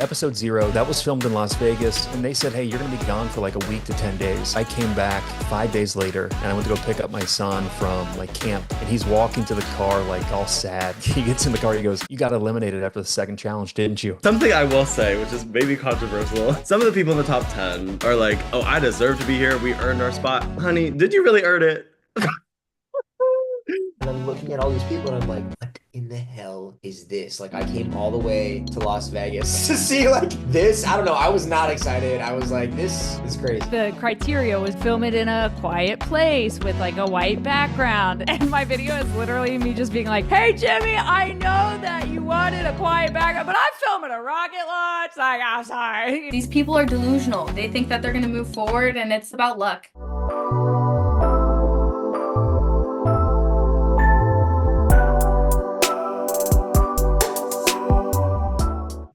Episode 0, that was filmed in Las Vegas, and they said, hey, you're going to be gone for like a week to 10 days. I came back 5 days later, and I went to go pick up my son from like camp, and he's walking to the car like all sad. He gets in the car, he goes, you got eliminated after the second challenge, didn't you? Something I will say, which is maybe controversial, some of the people in the top 10 are like, oh, I deserve to be here. We earned our spot. Honey, did you really earn it? And I'm looking at all these people and I'm like, what in the hell is this? Like, I came all the way to Las Vegas to see like this. I don't know. I was not excited. I was like, this is crazy. The criteria was film it in a quiet place with like a white background. And my video is literally me just being like, hey, Jimmy, I know that you wanted a quiet background, but I'm filming a rocket launch. Like, I'm sorry. These people are delusional. They think that they're going to move forward and it's about luck.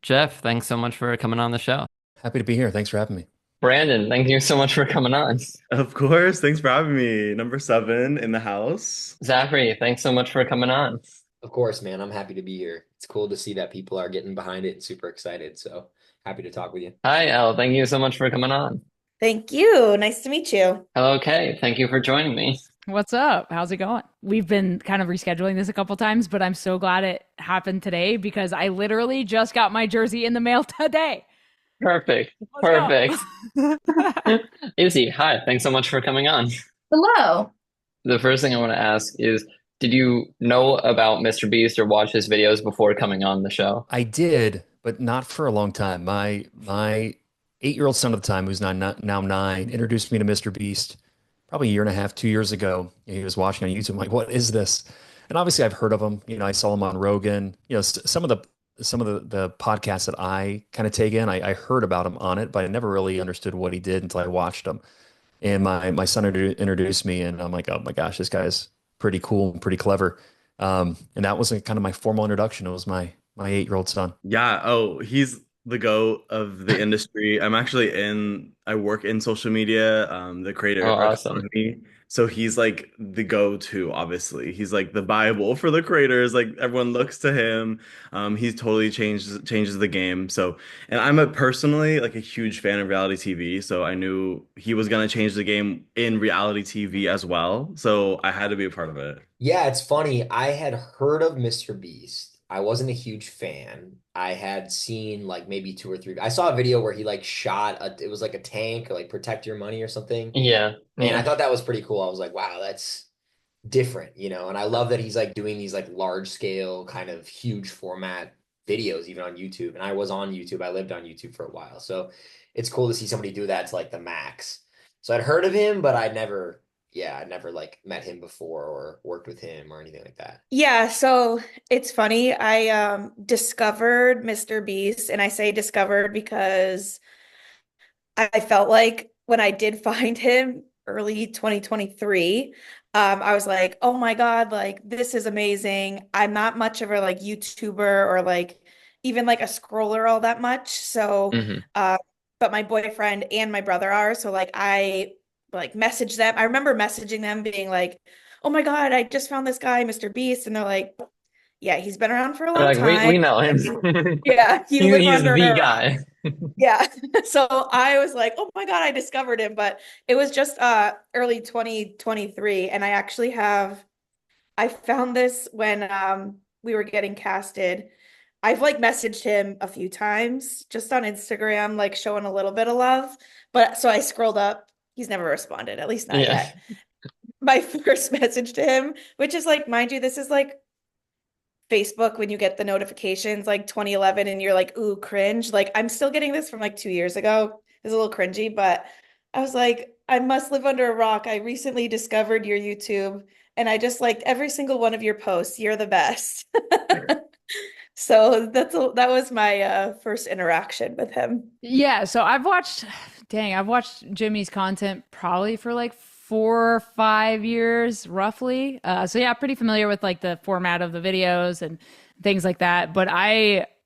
Jeff, thanks so much for coming on the show. Happy to be here. Thanks for having me. Brandon, thank you so much for coming on. Of course. Thanks for having me. Number 7 in the house. Zachary, thanks so much for coming on. Of course, man. I'm happy to be here. It's cool to see that people are getting behind it and super excited. So happy to talk with you. Hi, Elle. Thank you so much for coming on. Thank you. Nice to meet you. Hello, Kay. Thank you for joining me. What's up? How's it going? We've been kind of rescheduling this a couple times, but I'm so glad it happened today because I literally just got my jersey in the mail today. Perfect. Perfect. Izzy, hi. Thanks so much for coming on. Hello. The first thing I want to ask is, did you know about Mr. Beast or watch his videos before coming on the show? I did, but not for a long time. My 8-year-old son at the time, who's now 9, introduced me to Mr. Beast probably a year and a half, 2 years ago. He was watching on YouTube. I'm like, what is this? And obviously I've heard of him. You know, I saw him on Rogan. You know, some of the podcasts that I kind of take in, I heard about him on it, but I never really understood what he did until I watched him. And my son introduced me, and I'm like, oh my gosh, this guy's pretty cool and pretty clever. And that was kind of my formal introduction. It was my 8-year-old son. Yeah. Oh, he's the GOAT of the industry. I work in social media, the creator Oh, awesome. economy. So he's like the go-to, obviously. He's like the Bible for the creators. Like everyone looks to him. He's totally changes the game. So, and I'm personally like a huge fan of reality TV. So I knew he was gonna change the game in reality TV as well. So I had to be a part of it. Yeah, it's funny. I had heard of Mr. Beast. I wasn't a huge fan. I had seen like maybe 2 or 3. I saw a video where he like it was like a tank or like protect your money or something. Yeah. And I thought that was pretty cool. I was like, wow, that's different, you know? And I love that he's like doing these like large scale kind of huge format videos even on YouTube. And I was on YouTube. I lived on YouTube for a while. So it's cool to see somebody do that to like the max. So I'd heard of him, but I'd never like met him before or worked with him or anything like that. Yeah, so it's funny. I discovered Mr. Beast, and I say discovered because I felt like when I did find him early 2023, I was like, oh my God, like this is amazing. I'm not much of a like YouTuber or like even like a scroller all that much. So, but my boyfriend and my brother are. So like I like message them. I remember messaging them being like, oh my God, I just found this guy, Mr. Beast. And they're like, yeah, he's been around for a long Like, time. we know him. Yeah, He's under the a guy. Yeah. So I was like, oh my God, I discovered him. But it was just early 2023. And I found this when we were getting casted. I've like messaged him a few times just on Instagram, like showing a little bit of love. But so I scrolled up. He's never responded, at least not yet. My first message to him, which is like, mind you, this is like Facebook when you get the notifications like 2011 and you're like, ooh, cringe. Like I'm still getting this from like 2 years ago. It's a little cringy, but I was like, I must live under a rock. I recently discovered your YouTube and I just liked every single one of your posts. You're the best. So that was my first interaction with him. Yeah, so I've watched Jimmy's content probably for like 4 or 5 years, roughly. So yeah, pretty familiar with like the format of the videos and things like that. But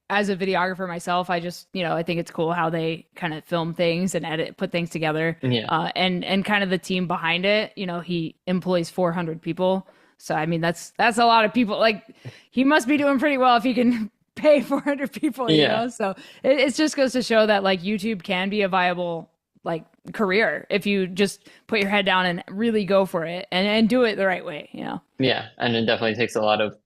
as a videographer myself, I just, I think it's cool how they kind of film things and put things together. Yeah. And kind of the team behind it, he employs 400 people. So, I mean, that's a lot of people. Like he must be doing pretty well if he can pay 400 people, you Yeah. know? So it just goes to show that like YouTube can be a viable like career if you just put your head down and really go for it and do it the right way, you know? Yeah. And it definitely takes a lot of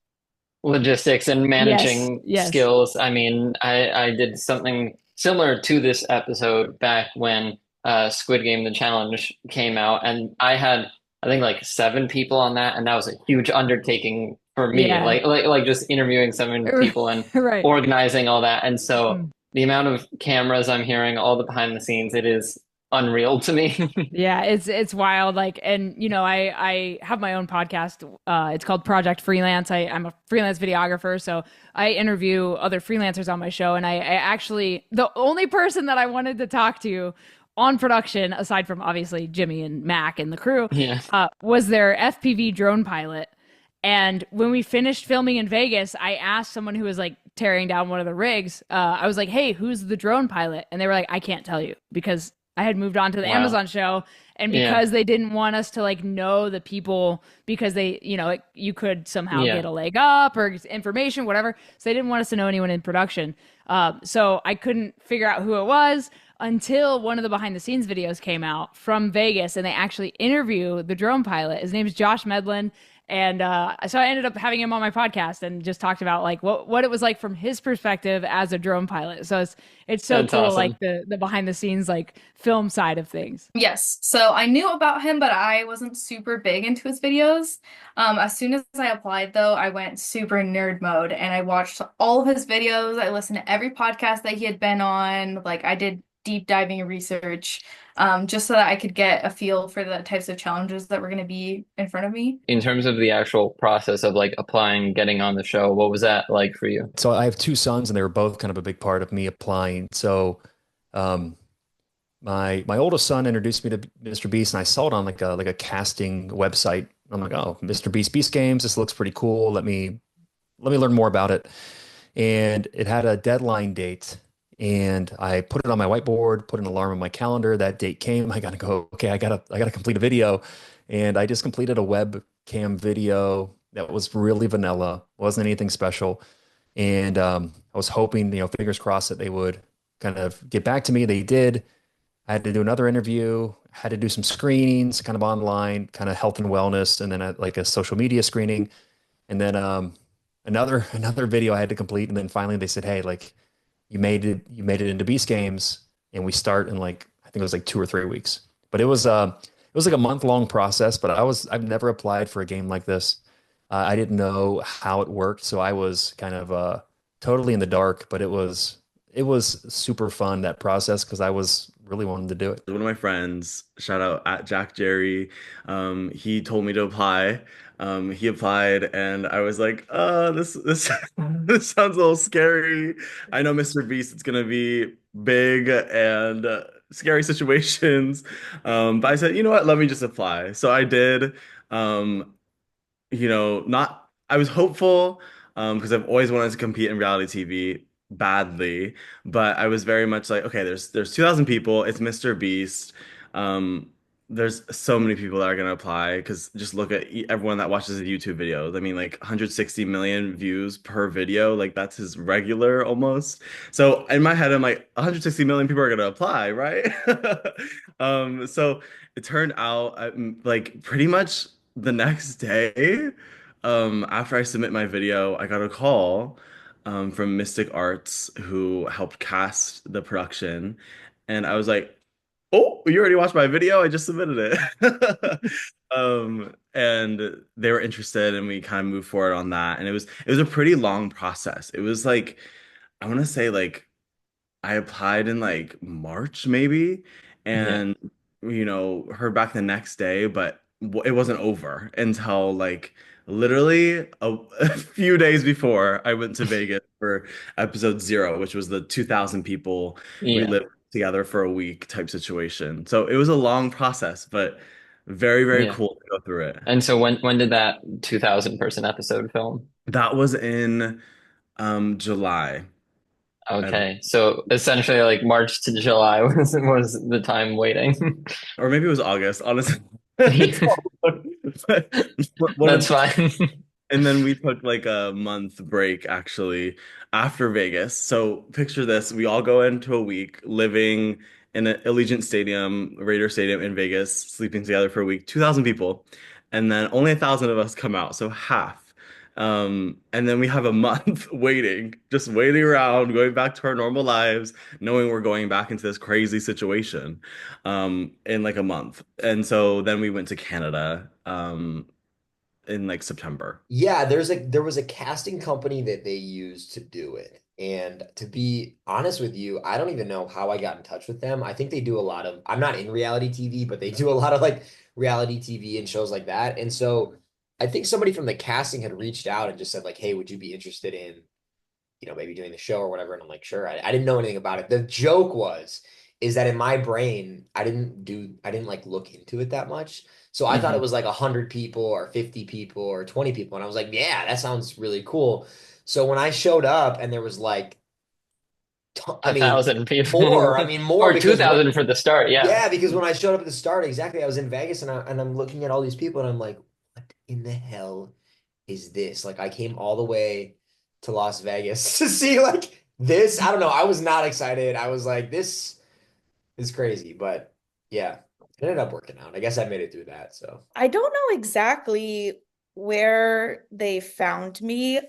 logistics and Yes, managing yes. skills. I mean, I did something similar to this episode back when Squid Game the Challenge came out, and I think like 7 people on that, and that was a huge undertaking for me. Yeah. Like just interviewing 7 people and Right. organizing all that. And so Mm. the amount of cameras I'm hearing, all the behind the scenes, it is unreal to me. Yeah, it's wild. Like, and you know, I have my own podcast. It's called Project Freelance. I'm a freelance videographer, so I interview other freelancers on my show. And I actually the only person that I wanted to talk to on production, aside from obviously Jimmy and Mac and the crew, Yeah. was their FPV drone pilot. And when we finished filming in Vegas, I asked someone who was like tearing down one of the rigs. I was like, "Hey, who's the drone pilot?" And they were like, "I can't tell you because I had moved on to the Wow. Amazon show, and Yeah. because they didn't want us to like know the people because they, you know, you could somehow Yeah. get a leg up or information, whatever. So they didn't want us to know anyone in production. So I couldn't figure out who it was until one of the behind the scenes videos came out from Vegas, and they actually interview the drone pilot. His name is Josh Medlin. And so I ended up having him on my podcast and just talked about like what it was like from his perspective as a drone pilot. So it's so That's cool, awesome. like the behind the scenes like film side of things. Yes, so I knew about him, but I wasn't super big into his videos. As soon as I applied, though, I went super nerd mode and I watched all of his videos. I listened to every podcast that he had been on. Like I did deep diving research, just so that I could get a feel for the types of challenges that were going to be in front of me. In terms of the actual process of like applying, getting on the show, what was that like for you? So I have two sons, and they were both kind of a big part of me applying. So, um, my oldest son introduced me to Mr. Beast, and I saw it on like a casting website. I'm like, oh, Mr. Beast Games. This looks pretty cool. Let me learn more about it. And it had a deadline date, and I put it on my whiteboard, put an alarm on my calendar. That date came. I gotta go. Okay, I gotta complete a video, and I just completed a webcam video that was really vanilla, wasn't anything special. And I was hoping, fingers crossed that they would kind of get back to me. They did. I had to do another interview, had to do some screenings, kind of online, kind of health and wellness, and then like a social media screening, and then another video I had to complete, and then finally they said, "Hey, like you made it into Beast Games, and we start in like I think it was like 2 or 3 weeks." But it was like a month-long process. But I've never applied for a game like this. I didn't know how it worked, so I was kind of totally in the dark. But it was super fun, that process, because I was really wanting to do it. One of my friends, shout out at Jack Jerry, he told me to apply. He applied, and I was like, this this sounds a little scary. I know Mr. Beast, it's gonna be big and scary situations. But I said, you know what? Let me just apply. So I did. Um, not I was hopeful because I've always wanted to compete in reality TV badly, but I was very much like, okay, there's 2,000 people, it's Mr. Beast. Um, there's so many people that are gonna apply because just look at everyone that watches the YouTube videos. I mean, like 160 million views per video, like that's his regular almost. So in my head, I'm like, 160 million people are gonna apply, right? So it turned out like pretty much the next day, after I submit my video, I got a call from Mystic Arts who helped cast the production. And I was like, oh, you already watched my video? I just submitted it. And they were interested, and we kind of moved forward on that. And it was a pretty long process. It was like, I want to say like I applied in like March maybe, Yeah. and heard back the next day, but it wasn't over until like literally a few days before I went to Vegas for episode 0, which was the 2,000 people we Yeah. lived together for a week type situation. So it was a long process, but very, very Yeah. cool to go through it. And so when did that 2000 person episode film? That was in July. Okay. So essentially like March to July was the time waiting. Or maybe it was August, honestly. But one That's of fine. And then we took like a month break actually after Vegas. So picture this, we all go into a week living in an Allegiant Stadium, Raider Stadium in Vegas, sleeping together for a week, 2,000 people. And then only 1,000 of us come out, so half. And then we have a month waiting, just waiting around, going back to our normal lives, knowing we're going back into this crazy situation, in like a month. And so then we went to Canada, in like September. Yeah, there was a casting company that they used to do it. And to be honest with you, I don't even know how I got in touch with them. I think they do a lot of, I'm not in reality TV, but they do a lot of like reality TV and shows like that. And so I think somebody from the casting had reached out and just said like, "Hey, would you be interested in, maybe doing the show or whatever?" And I'm like, "Sure." I didn't know anything about it. The joke is that in my brain, I didn't like look into it that much. So I thought it Hmm. was like 100 people or 50 people or 20 people. And I was like, yeah, that sounds really cool. So when I showed up and there was like, I A mean, thousand more, I people, mean, more or because 2,000 for the start. Yeah. yeah, because when I showed up at the start, exactly, I was in Vegas and I'm looking at all these people and I'm like, what in the hell is this? Like I came all the way to Las Vegas to see like this. I don't know. I was not excited. I was like, this is crazy, but yeah, it ended up working out. I guess I made it through that. So I don't know exactly where they found me.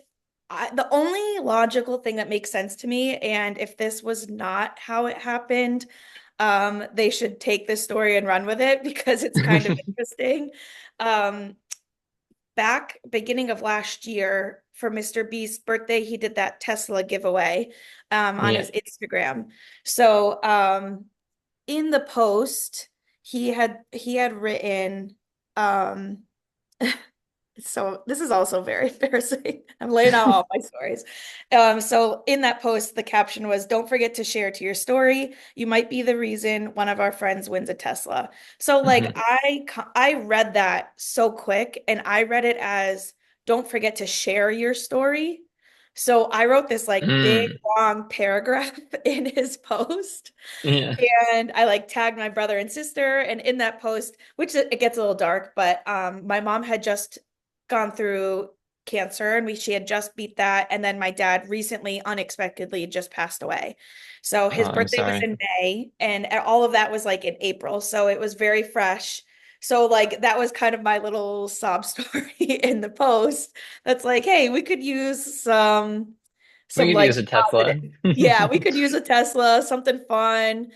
The only logical thing that makes sense to me, and if this was not how it happened, they should take this story and run with it because it's kind of interesting. Um, Back beginning of last year for Mr. Beast's birthday, he did that Tesla giveaway on Yeah. his Instagram. So in the post, he had written um so this is also very embarrassing. I'm laying out all my stories. So in that post, the caption was, "Don't forget to share to your story. You might be the reason one of our friends wins a Tesla." So like Mhm. I read that so quick and I read it as, "Don't forget to share your story." So I wrote this like big Mm. long paragraph in his post. Yeah. And I like tagged my brother and sister. And in that post, which it gets a little dark, but my mom had just gone through cancer and she had just beat that. And then my dad recently, unexpectedly, just passed away. So Oh, his I'm birthday was sorry. in May, and all of that was like in April. So it was very fresh. So like that was kind of my little sob story in the post. That's like, hey, we could use We some could like use a Tesla. positive. Yeah, we could use a Tesla, something fun.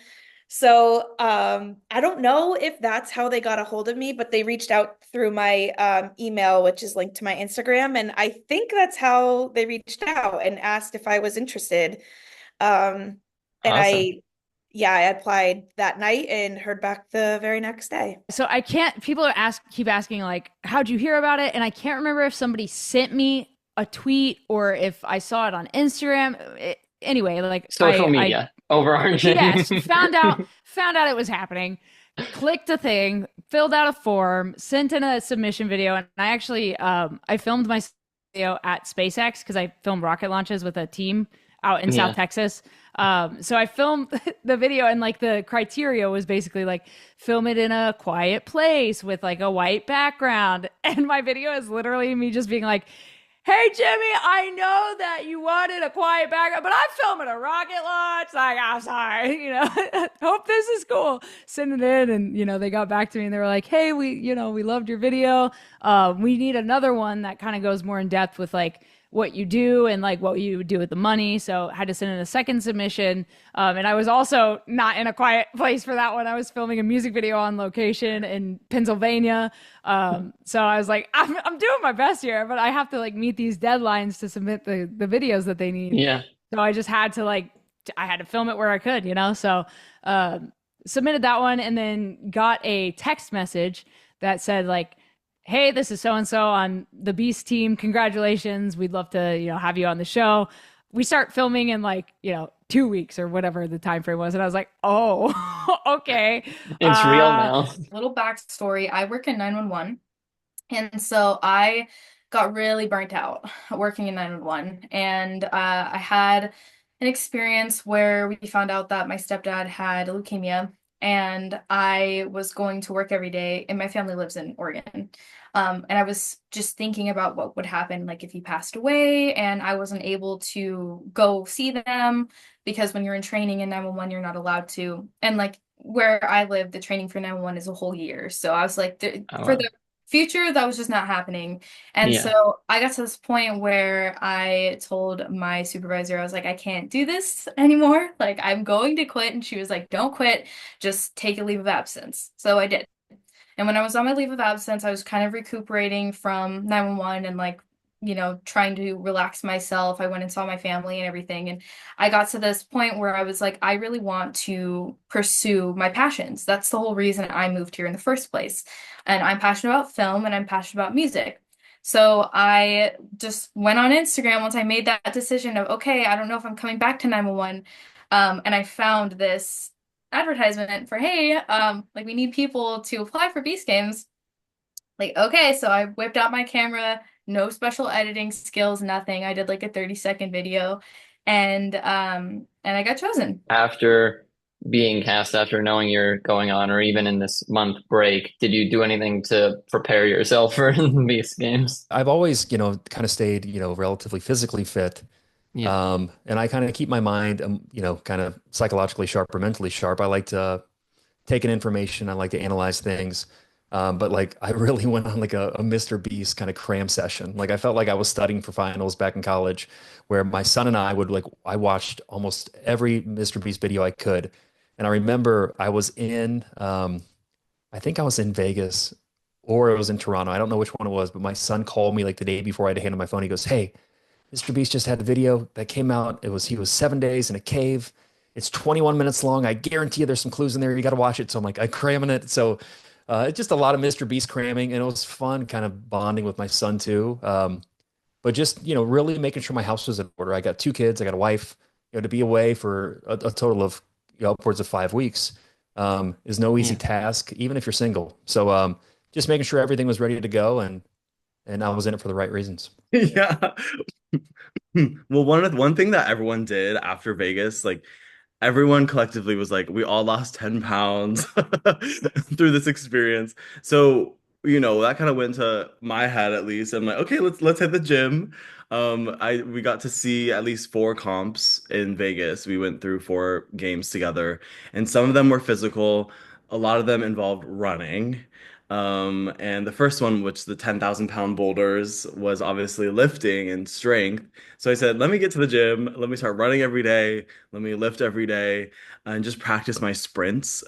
So I don't know if that's how they got a hold of me, but they reached out through my email, which is linked to my Instagram. And I think that's how they reached out and asked if I was interested. Um, and Awesome. yeah, I applied that night and heard back the very next day. So I can't, people keep asking, like, how'd you hear about it? And I can't remember if somebody sent me a tweet or if I saw it on Instagram. Anyway, like Social I, media, overarching. yes, found out it was happening, clicked a thing, filled out a form, sent in a submission video. And I actually, I filmed my video at SpaceX because I filmed rocket launches with a team out in South Yeah. Texas. So I filmed the video and like the criteria was basically like film it in a quiet place with like a white background. And my video is literally me just being like, "Hey Jimmy, I know that you wanted a quiet background, but I'm filming a rocket launch. Like, I'm sorry, hope this is cool." Send it in, and they got back to me and they were like, "Hey, we loved your video. We need another one that kind of goes more in depth with like what you do and like what you do with the money." So I had to send in a second submission. And I was also not in a quiet place for that one. I was filming a music video on location in Pennsylvania. So I was like, I'm doing my best here, but I have to like meet these deadlines to submit the videos that they need. Yeah. So I just had to I had to film it where I could. So submitted that one and then got a text message that said like, "Hey, this is so and so on the Beast team. Congratulations. We'd love to, have you on the show. We start filming in 2 weeks or whatever the time frame was." And I was like, "Oh, okay." It's real now. Little backstory. I work in 911. And so I got really burnt out working in 911. And I had an experience where we found out that my stepdad had leukemia, and I was going to work every day, and my family lives in Oregon. And I was just thinking about what would happen like if he passed away and I wasn't able to go see them because when you're in training in 911, you're not allowed to. And like where I live, the training for 911 is a whole year. So I was like, Oh, for wow. the future, that was just not happening. And Yeah. so I got to this point where I told my supervisor, I was like, I can't do this anymore. Like, I'm going to quit. And she was like, don't quit, just take a leave of absence. So I did. And when I was on my leave of absence, I was kind of recuperating from 911 and like, trying to relax myself. I went and saw my family and everything. And I got to this point where I was like, I really want to pursue my passions. That's the whole reason I moved here in the first place. And I'm passionate about film and I'm passionate about music. So I just went on Instagram once I made that decision of, okay, I don't know if I'm coming back to 911. And I found this advertisement for, hey, like we need people to apply for Beast Games. Like, okay, so I whipped out my camera, no special editing skills, nothing. I did like a 30-second video and I got chosen. After being cast, after knowing you're going on, or even in this month break, did you do anything to prepare yourself for these games? I've always, kind of stayed, relatively physically fit. Yeah. And I kind of keep my mind, kind of psychologically sharp or mentally sharp. I like to take in information. I like to analyze things. But like I really went on like a Mr. Beast kind of cram session. Like I felt like I was studying for finals back in college, where my son and I would like I watched almost every Mr. Beast video I could. And I remember I was in I think I was in Vegas or it was in Toronto. I don't know which one it was, but my son called me like the day before I had to hand him my phone. He goes, "Hey, Mr. Beast just had a video that came out. He was 7 days in a cave. It's 21 minutes long. I guarantee you there's some clues in there. You got to watch it." So I'm like, I cramming it. So it's just a lot of Mr. Beast cramming, and it was fun, kind of bonding with my son too. But just really making sure my house was in order. I got two kids. I got a wife. To be away for a total of upwards of 5 weeks is no easy Yeah. task, even if you're single. So just making sure everything was ready to go, and I was in it for the right reasons. Yeah. Well, one thing that everyone did after Vegas, like everyone collectively was like, we all lost 10 pounds through this experience. So, that kind of went to my head at least. I'm like, okay, let's hit the gym. We got to see at least four comps in Vegas. We went through four games together, and some of them were physical. A lot of them involved running. And the first one, which the 10,000 pound boulders, was obviously lifting and strength. So I said, let me get to the gym. Let me start running every day. Let me lift every day and just practice my sprints.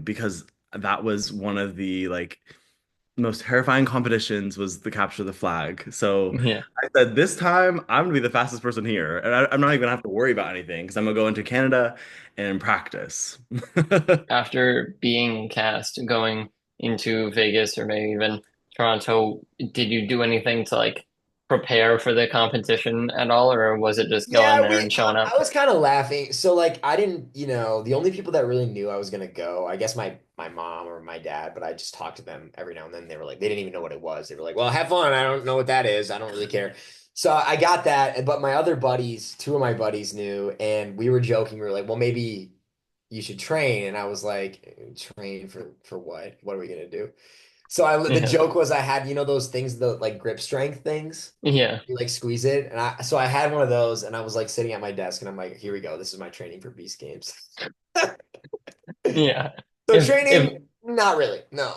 Because that was one of the like most terrifying competitions was the capture the flag. So Yeah. I said, this time I'm gonna be the fastest person here. And I'm not even gonna have to worry about anything because I'm gonna go into Canada and practice. After being cast, going into Vegas or maybe even Toronto, did you do anything to like prepare for the competition at all, or was it just going Yeah, there and showing I up? was kind of laughing. So like I didn't, the only people that really knew I was gonna go, I guess my mom or my dad, but I just talked to them every now and then. They were like, they didn't even know what it was. They were like, well, have fun. I don't know what that is. I don't really care. So I got that, but my other buddies, two of my buddies knew, and we were joking. We were like, well, maybe you should train. And I was like, train for what? What are we gonna do? So the Yeah. joke was I had, those things, the like grip strength things. Yeah. You like squeeze it. And I had one of those and I was like sitting at my desk and I'm like, here we go. This is my training for Beast Games. Yeah. So If training, not really. No.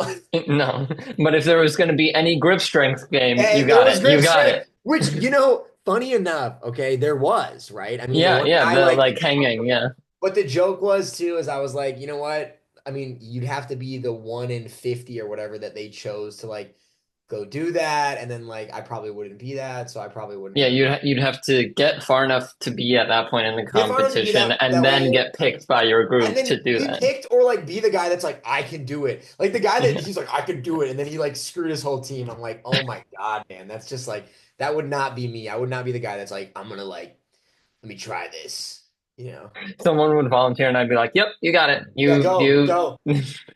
no, but if there was going to be any grip strength game, you And there got was it. You grip got strength, it. which, funny enough, okay, there was, right? I mean, the Yeah, one yeah, guy the like, like hanging, yeah. but the joke was too, is I was like, you know what? I mean, you'd have to be the 1 in 50 or whatever that they chose to like go do that. And then like I probably wouldn't be that, so I probably wouldn't Yeah, have you'd have to get far enough to be at that point in the get far enough to be competition and that then way. get picked by your And group then to do be that. picked or like be the guy that's like, I can do it. Like the guy that he's like, I can do it. And then he like screwed his whole team. I'm like, oh my God, man. That's just like, that would not be me. I would not be the guy that's like, I'm gonna like, let me try this, you know? Someone would volunteer and I'd be like, "Yep, you got it. Yeah, You go, you go.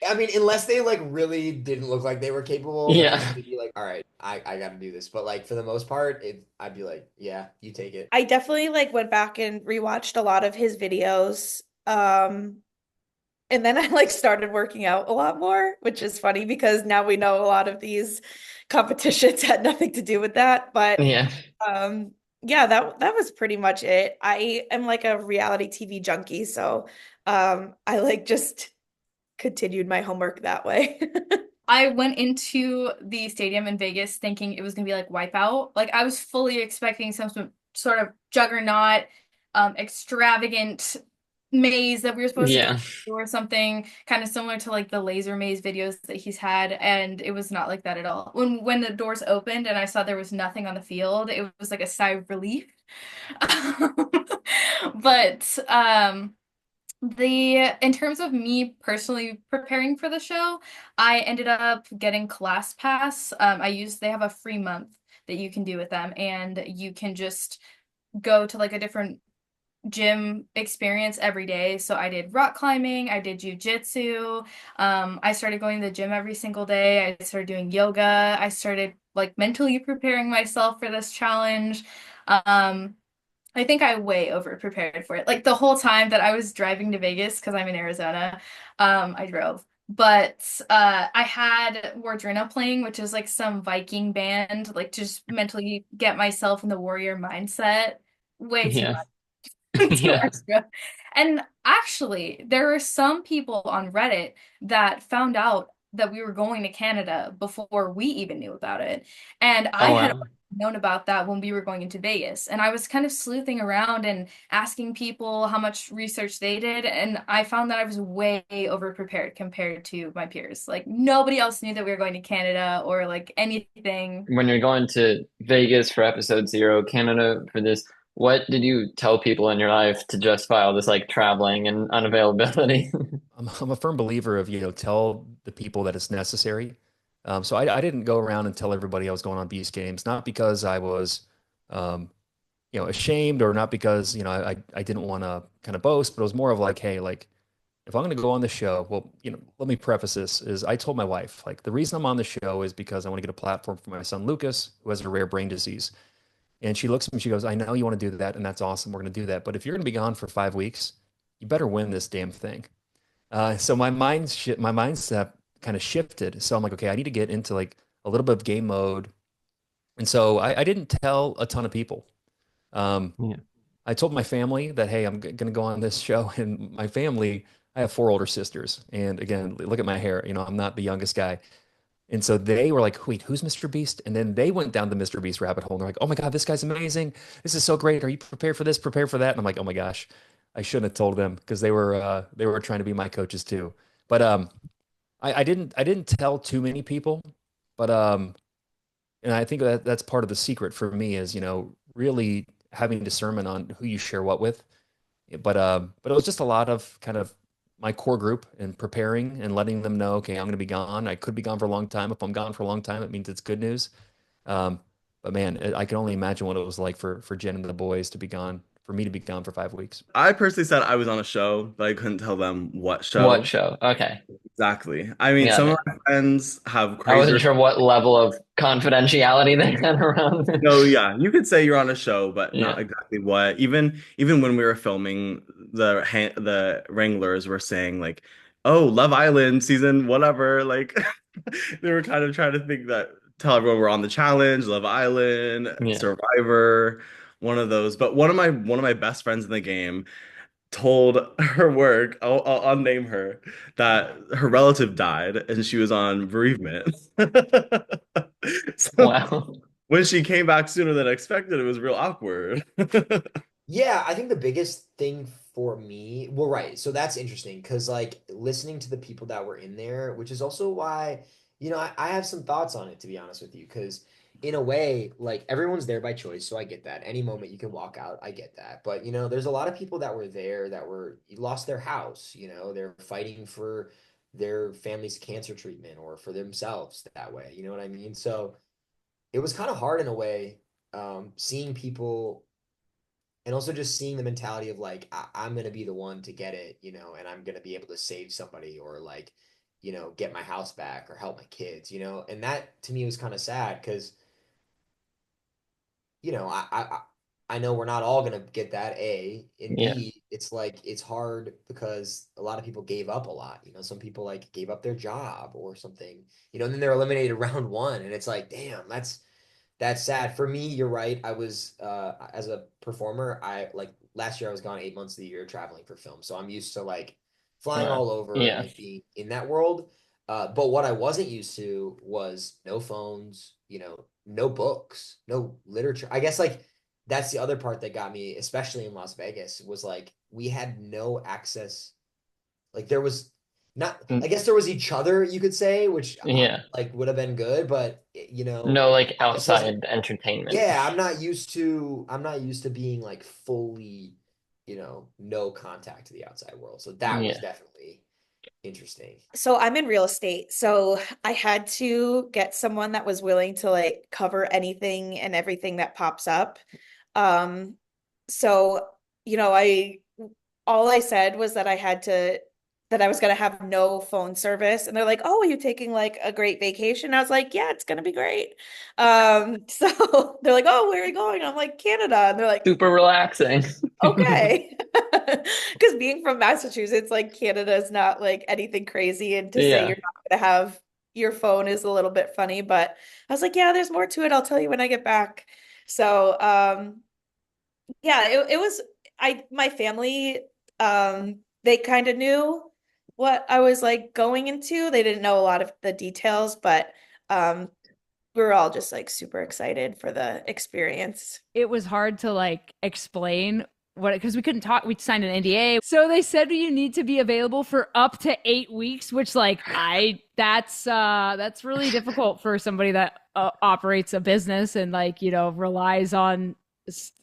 I mean, unless they like really didn't look like they were capable, then yeah." I would be like, all right, I gotta do this. But like for the most part, I'd be like, yeah, you take it. I definitely like went back and rewatched a lot of his videos. And then I like started working out a lot more, which is funny because now we know a lot of these competitions had nothing to do with that. But Yeah. um yeah, that was pretty much it. I am like a reality TV junkie, so I like just continued my homework that way. I went into the stadium in Vegas thinking it was gonna be like Wipeout. Like I was fully expecting some sort of juggernaut, extravagant maze that we were supposed to go Yeah. through or something kind of similar to like the laser maze videos that he's had, and it was not like that at all. When the doors opened and I saw there was nothing on the field, it was like a sigh of relief. But the in terms of me personally preparing for the show, I ended up getting ClassPass. They have a free month that you can do with them, and you can just go to like a different gym experience every day. So I did rock climbing, I did jujitsu. I started going to the gym every single day. I started doing yoga. I started like mentally preparing myself for this challenge. Um, I think I way over prepared for it. Like the whole time that I was driving to Vegas, because I'm in Arizona, I drove. But I had Wardrina playing, which is like some Viking band, like just mentally get myself in the warrior mindset. Way too Yeah. much. Too Yeah. extra. And actually, there are some people on Reddit that found out that we were going to Canada before we even knew about it. And I Oh had wow. known about that when we were going into Vegas. And I was kind of sleuthing around and asking people how much research they did. And I found that I was way over prepared compared to my peers. Like nobody else knew that we were going to Canada or like anything. When you're going to Vegas for episode 0, Canada for this, what did you tell people in your life to justify all this like traveling and unavailability? I'm a firm believer of, tell the people that it's necessary. So I didn't go around and tell everybody I was going on Beast Games, not because I was, um, ashamed or not because, I didn't want to kind of boast, but it was more of like, hey, like, if I'm going to go on the show, well, let me preface this is I told my wife, like, the reason I'm on the show is because I want to get a platform for my son, Lucas, who has a rare brain disease. And she looks at me, she goes, I know you want to do that, and that's awesome. We're going to do that. But if you're going to be gone for 5 weeks, you better win this damn thing. So my mindset kind of shifted. So I'm like, okay, I need to get into like a little bit of game mode. And so I didn't tell a ton of people. Um, Yeah. I told my family that, hey, I'm going to go on this show. And my family, I have 4 older sisters. And again, look at my hair. I'm not the youngest guy. And so they were like, wait, who's Mr. Beast? And then they went down the Mr. Beast rabbit hole. And they're like, oh my God, this guy's amazing. This is so great. Are you prepared for this? Prepared for that? And I'm like, oh my gosh, I shouldn't have told them because they were trying to be my coaches too. But I didn't tell too many people, but and I think that that's part of the secret for me is, really having discernment on who you share what with. But it was just a lot of kind of my core group and preparing and letting them know, okay, I'm going to be gone. I could be gone for a long time. If I'm gone for a long time, it means it's good news. Um, but man, I can only imagine what it was like for Jen and the boys to be gone, for me to be gone for 5 weeks. I personally said I was on a show, but I couldn't tell them what What show show? Okay. exactly. I mean, Yeah. some of Okay. my friends have I wasn't crazier. sure what level of confidentiality they had around it. No, yeah, you could say you're on a show, but not Yeah. exactly what. Even when we were filming, the Wranglers were saying like, "Oh, Love Island season whatever." Like they were kind of trying to think that tell everyone we're on the challenge, Love Island, Yeah. Survivor, one of those. But one of my best friends in the game told her work, I'll name her, that her relative died and she was on bereavement. So Wow. when she came back sooner than expected, it was real awkward. Yeah, I think the biggest thing for me, well, right. So that's interesting because, like, listening to the people that were in there, which is also why, I have some thoughts on it, to be honest with you. Because, in a way, like, everyone's there by choice. So I get that. Any moment you can walk out, I get that. But, there's a lot of people that were there that lost their house. They're fighting for their family's cancer treatment or for themselves that way. You know what I mean? So it was kind of hard in a way, seeing people and also just seeing the mentality of like I'm gonna be the one to get it, and I'm gonna be able to save somebody or like, get my house back or help my kids, and that to me was kind of sad because, I I know we're not all gonna get that, A. And Yeah. B, it's like it's hard because a lot of people gave up a lot. Some people like gave up their job or something, and then they're eliminated round one. And it's like, damn, that's sad. For me, you're right. I was as a performer, I like last year I was gone 8 months of the year traveling for film. So I'm used to like flying all over and Yeah. like being in that world. But what I wasn't used to was no phones, no books, no literature. I guess like that's the other part that got me, especially in Las Vegas, was like we had no access. Like there was not, I Mm, guess there was each other, you could say, which yeah. like would have been good, but No like I just wasn't. outside entertainment. Yeah, I'm not used to being like fully, no contact to the outside world. So that was Yeah. definitely interesting. So I'm in real estate. So I had to get someone that was willing to like cover anything and everything that pops up. Um, so, I all I said was that I was gonna have no phone service. And they're like, "Oh, are you taking like a great vacation?" I was like, "Yeah, it's gonna be great." So they're like, "Oh, where are you going?" I'm like, "Canada." And they're like, Super relaxing. okay. Because being from Massachusetts, like Canada is not like anything crazy. And to say Yeah. you're not going to have your phone is a little bit funny, but I was like, yeah, there's more to it. I'll tell you when I get back. So, yeah, it was, my family, they kind of knew what I was like going into. They didn't know a lot of the details, but, we were all just like super excited for the experience. It was hard to like explain what, because we couldn't talk. We signed an NDA, so they said you need to be available for up to 8 weeks, which like that's really difficult for somebody that operates a business and like relies on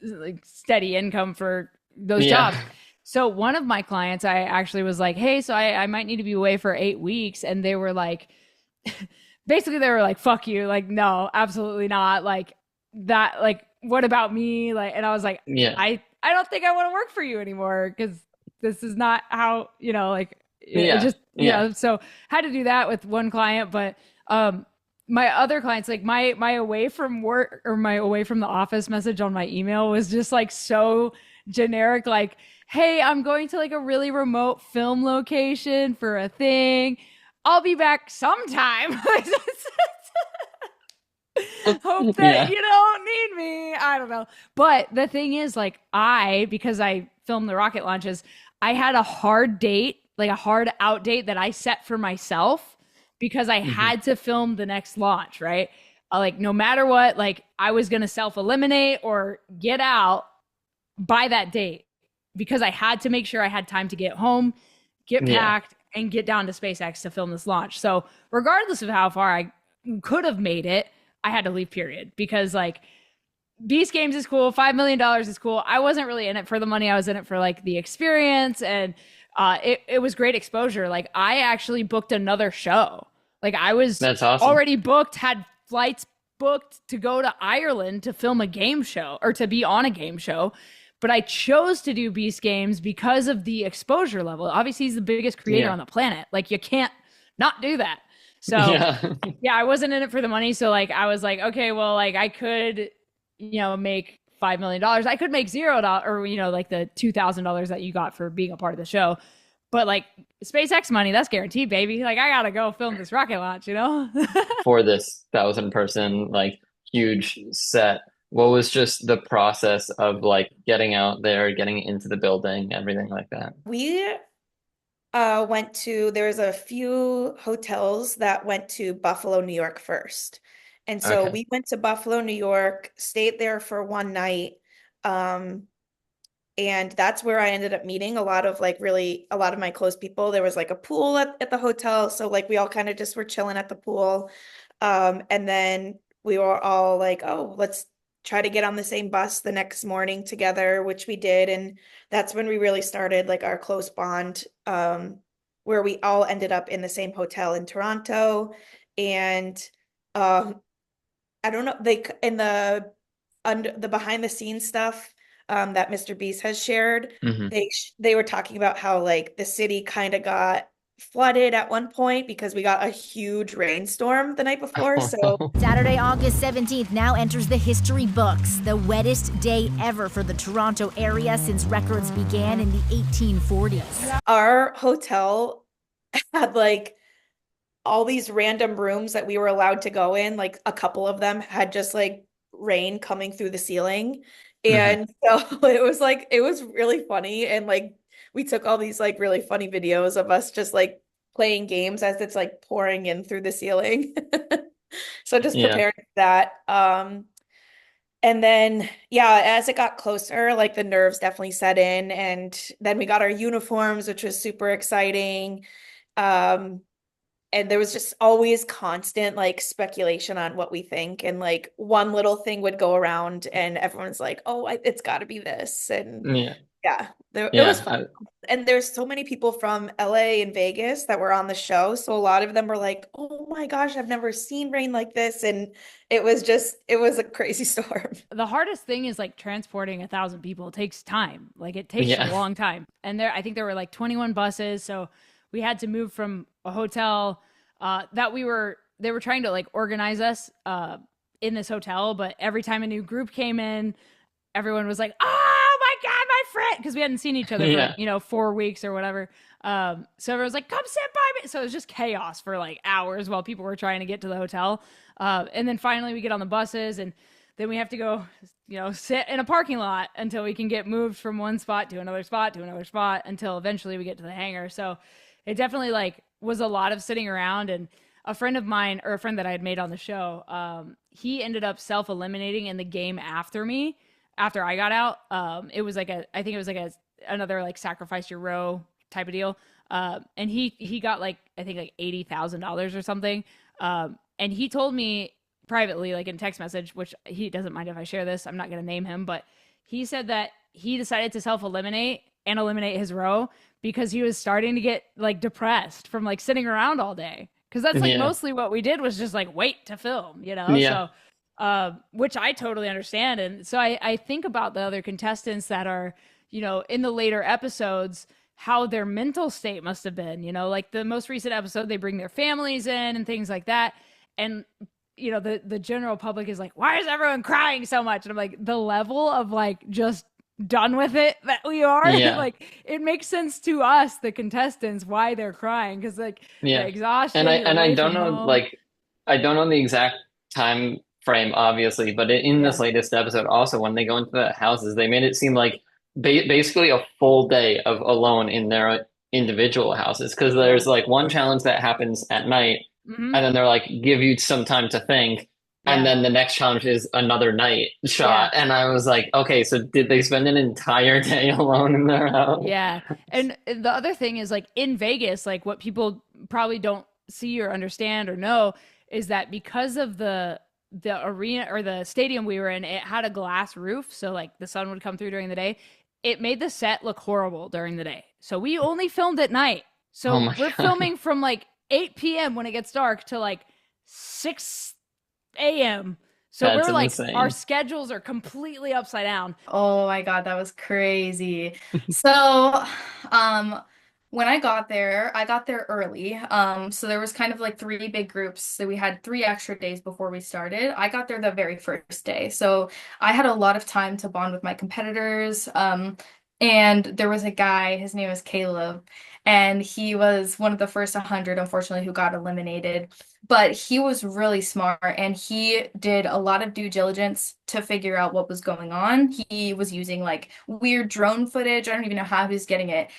like steady income for those Yeah. jobs. So one of my clients, I actually was like, hey, so I might need to be away for 8 weeks, and they were like, basically they were like, fuck you, like no, absolutely not, like that, like what about me, like, and I was like, Yeah. I don't think I want to work for you anymore because this is not how, like it Yeah. just, Yeah. so had to do that with one client. But my other clients, like my away from work or my away from the office message on my email was just like so generic, like, hey, I'm going to like a really remote film location for a thing. I'll be back sometime. Hope that Yeah. you don't need me. I don't know. But the thing is, like, because I filmed the rocket launches, I had a hard date, like a hard out date that I set for myself because I Hmm. had to film the next launch, right? Like, no matter what, like, I was going to self eliminate or get out by that date because I had to make sure I had time to get home, get Yeah. packed, and get down to SpaceX to film this launch. So, regardless of how far I could have made it, I had to leave, period. Because, like, Beast Games is cool, $5 million is cool. I wasn't really in it for the money, I was in it for like the experience. And it was great exposure. Like, I actually booked another show. Like, I was That's awesome. already booked, had flights booked to go to Ireland to film a game show or to be on a game show. But I chose to do Beast Games because of the exposure level. Obviously, he's the biggest creator Yeah. on the planet. Like, you can't not do that. So, Yeah. yeah, I wasn't in it for the money. So, like, I was like, okay, well, like, I could, make $5 million. I could make $0, or, like the $2,000 that you got for being a part of the show. But like SpaceX money, that's guaranteed, baby. Like, I gotta go film this rocket launch. For this 1,000 person like huge set, what was just the process of like getting out there, getting into the building, everything like that? We there was a few hotels that went to Buffalo, New York first. And so Okay. we went to Buffalo, New York, stayed there for one night. Um, and that's where I ended up meeting a lot of my close people. There was like a pool at the hotel. So like we all kind of just were chilling at the pool. And then we were all like, oh, let's try to get on the same bus the next morning together, which we did. And that's when we really started like our close bond, where we all ended up in the same hotel in Toronto. And um, I don't know, in under the behind the scenes stuff that Mr. Beast has shared, Hmm. they were talking about how like the city kind of got flooded at one point because we got a huge rainstorm the night before. Oh, So no. Saturday, August 17th now enters the history books. The wettest day ever for the Toronto area since records began in the 1840s. our hotel had like all these random rooms that we were allowed to go in. Like a couple of them had just like rain coming through the ceiling. Mhm. And so it was really funny. And like we took all these like really funny videos of us just like playing games as it's like pouring in through the ceiling. So just Yeah. preparing for that. And then yeah, as it got closer, like the nerves definitely set in. And then we got our uniforms, which was super exciting. Um, and there was just always constant like speculation on what we think, and like one little thing would go around and everyone's like, oh, it's got to be this. And Yeah. yeah, it was Yeah. fun. And there's so many people from LA and Vegas that were on the show, so a lot of them were like, oh my gosh, I've never seen rain like this. And it was a crazy storm. The hardest thing is like transporting 1,000 people. It takes time. Like it takes Yeah. a long time. And I think there were like 21 buses. So we had to move from a hotel they were trying to like organize us in this hotel. But every time a new group came in, everyone was like, oh my God, my friend. Because we hadn't seen each other Yeah. for, 4 weeks or whatever. So everyone was like, come sit by me. So it was just chaos for like hours while people were trying to get to the hotel. And then finally we get on the buses, and then we have to go, sit in a parking lot until we can get moved from one spot to another spot to another spot until eventually we get to the hangar. So it definitely like was a lot of sitting around. And a friend of mine, or a friend that I had made on the show, he ended up self-eliminating in the game after me, after I got out. It was like I think it was like another like sacrifice your row type of deal. And he got like, I think like $80,000 or something. And he told me privately, like in text message, which he doesn't mind if I share this, I'm not going to name him, but he said that he decided to self-eliminate and eliminate his row because he was starting to get like depressed from like sitting around all day. Cause that's like Yeah. mostly what we did was just like wait to film, Yeah. So, which I totally understand. And so I think about the other contestants that are, in the later episodes, how their mental state must have been, like the most recent episode, they bring their families in and things like that. And, the general public is like, why is everyone crying so much? And I'm like, the level of like just done with it that we are, Yeah. like it makes sense to us, the contestants, why they're crying. Cause like Yeah. the exhaustion, And you're I away don't from know, home. like, I don't know the exact time frame, obviously, but in this latest episode, also when they go into the houses, they made it seem like basically a full day of alone in their individual houses. Because there's like one challenge that happens at night, Mhm. and then they're like, give you some time to think. And Yeah. then the next challenge is another night shot. Yeah. And I was like, okay, so did they spend an entire day alone in their house? Yeah. And the other thing is like in Vegas, like what people probably don't see or understand or know is that because of the arena or the stadium we were in, it had a glass roof, so like the sun would come through during the day. It made the set look horrible during the day. So we only filmed at night. So Oh my we're God. filming from like 8 p.m. when it gets dark to like 6 a.m. So That's we're like, insane. our schedules are completely upside down. Oh my God, that was crazy. So, when I got there early. So there was kind of like three big groups. So we had 3 extra days before we started. I got there the very first day. So I had a lot of time to bond with my competitors. And there was a guy, his name was Caleb, and he was one of the first 100, unfortunately, who got eliminated. But he was really smart and he did a lot of due diligence to figure out what was going on. He was using like weird drone footage. I don't even know how he was getting it.